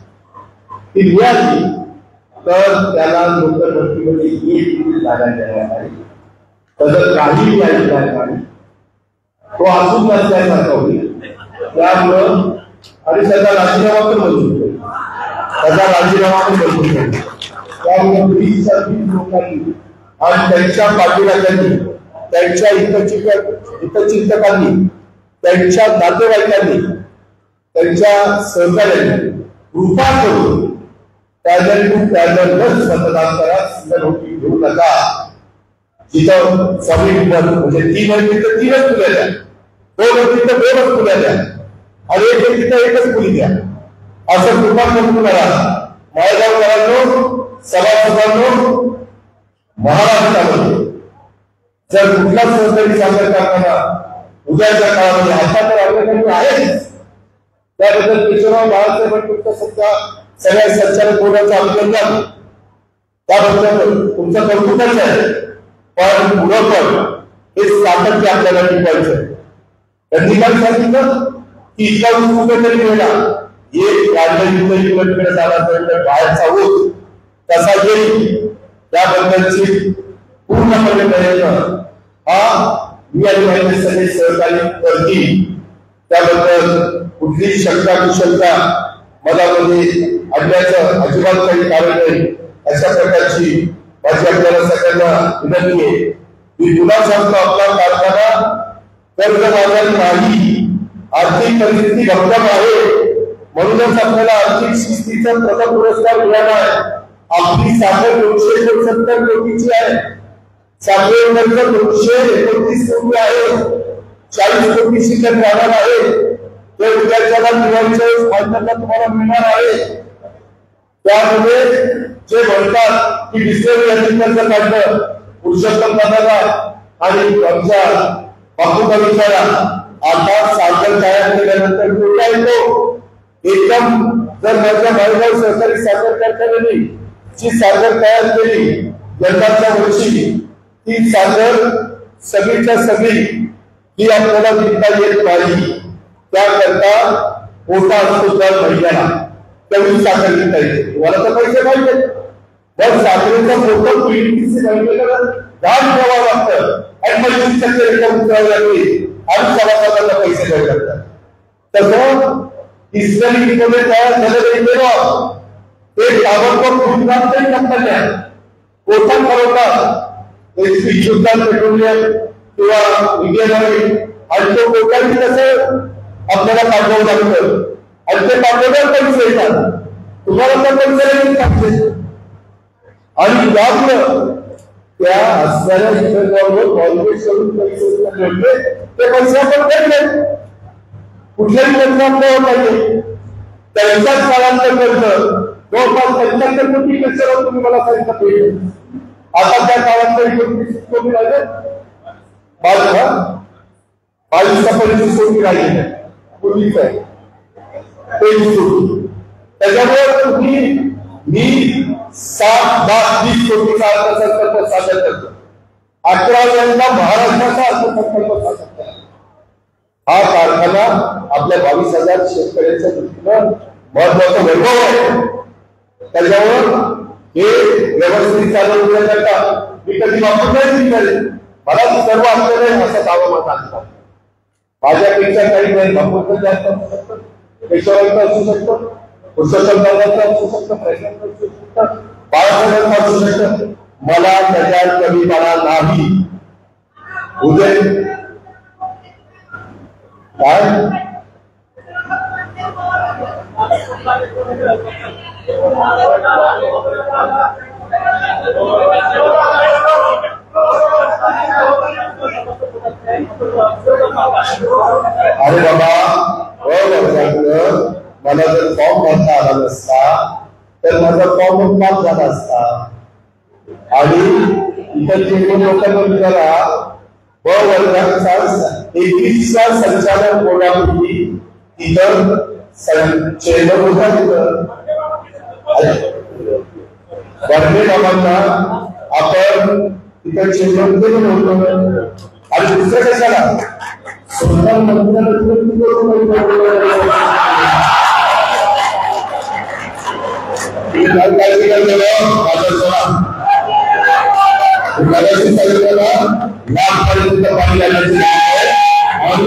ती मिळाली तर त्याला लोकप्रतिनिधी एक जागा देण्यात आली तसं काही नाही तो अजून नसल्यासारखा होईल त्यामुळं आणि त्याचा राजीनामा पण मंजूर केला त्याचा राजीनामा पण मंजूर केला त्यामुळे 20 लोकांनी आणि त्यांच्या पाठीराख्यांनी त्यांच्या हितचिंतकांनी त्यांच्या नातेवाईकांनी त्यांच्या सहकार्यांनी कृपा करून पॅनलच मतदान करा सिंगल वोटिंग घेऊ नका जिथं सगळी म्हणजे 3 होती तर 3च फुल्या द्या 2 होती तर 2च फुल्या द्या आणि 1 होती तर 1च फुली द्या असं कृपा करून करा माळेगावकरांनो सभासदांनो महाराष्ट्रामध्ये जर कुठला सहकारी सादर करताना उद्याच्या काळामध्ये आता तर आपल्याकडे आहेच त्याबद्दल केशवराव बाळासाहेब सध्या सगळ्या संचालक बोर्डाचं अभिनंदन त्याबद्दल तुमचं कौतुकच आहे पण पुढं पण हे सातत्य आपल्याला टिकवायचं त्यांनी काय सांगितलं की इतका कुठेतरी वेळा एक राजकीय झाला तर बाहेरचा होत कसा येईल त्याबद्दलची पूर्णपणे प्रयत्न हा मी आणि माझे सगळे सहकारी करतील त्याबद्दल कुठलीही शंका कुशंका मनामध्ये आणण्याचं अजिबात काही कारण नाही अशा प्रकारची माझी आपल्याला सगळ्यांना विनंती आहे मी पुन्हा सांगतो आपला कारखाना कर्जबाजारी नाही आर्थिक परिस्थिती भक्कम आहे म्हणूनच आपल्याला आर्थिक शिस्तीचा प्रथम पुरस्कार मिळाला आहे आपली साखर 270 कोटीची आहे साखर 229 कोटी आहे 40 कोटी शिल्लक राहणार आहे ते उद्याच्याला दिवाळीच्या फायद्याला तुम्हाला मिळणार आहे त्यामुळे जे म्हणतात की डिस्कवरी अधिकाचं काढलं पुरुषोत्तम दादाला आणि आमच्या बापू कविताला आता साखर तयार केल्यानंतर कुठला येतो एकदम जर माझ्या माळेगाव सहकारी साखर कारखान्याने जी साखर तयार केली यंदाच्या वर्षी ती साखर सगळीच्या सगळी ही आपल्याला विकता येत नाही त्याकरता मोठा असतो दर महिन्याला तेवढी साखर विकता येते तुम्हाला तर पैसे पाहिजे मग साखरेचा मोठा महिन्याला घाण ठेवावं लागतं आणि 25% रक्कम उचलावी लागते आणि सभासदांना पैसे द्यावे लागतात तसं इस्रायली तयार झालेलं ते ताबडतोब युद्धात तरी कंपन्या कोठा ठरवतात युद्धात पेट्रोलियम किंवा इंडियन ऑइल आणि तो कोठाही कसं आपल्याला पाठवावं लागतं आणि ते पाठवल्यावर पैसे येतात तुम्हाला तर पैसे लागते आणि त्यातलं त्या असणाऱ्या विभागावर कॉन्व्हेस्ट करून पैसे ते पैसे आपण घेतले कुठल्याही प्रश्नात पाहिजे त्यांच्याच काळांचं कर्ज जवळपास 75 कोटी पेक्षा तुम्ही मला सांगितलं आता त्या काळात 25 कोटी राहिले 22-25 कोटी राहिले पूर्वीच आहे 23 कोटी त्याच्यामुळे तुम्ही मी 7-10-20 कोटीचा अर्थसंकल्प सादर करतो 11 महाराष्ट्राचा अर्थसंकल्प सादर करतो हा कारखाना आपल्या 22,000 शेतकऱ्यांच्या दृष्टीनं महत्वाचं वैभव आहे त्याच्यावर हे व्यवस्थित चालवण्याकरता मी कधी वापरून नाही करेन मला सर्व आपल्याला असा दावा माझा असतात माझ्यापेक्षा काही नाही वापरून जास्त असू शकतं पेशवांचं असू शकतं पुस्तकांचं असू शकतं प्रश्नांचं असू शकतं बाळासाहेबांचं असू शकतं मला त्याच्यात कमीपणा नाही उदय काय अरे बाबा मला जर फॉर्म भरता आला नसता तर माझा फॉर्म पास झाला असता आणि इतर जे लोकांना विचारा वर्गाचा 21चा संचालक बोर्डापैकी इतर चेंबर होता तिथं बर्डे बाबांना आपण तिथं चेंबर केलं नव्हतं आणि दुसरं कशाला स्वतः पाणी आल्याचं आणि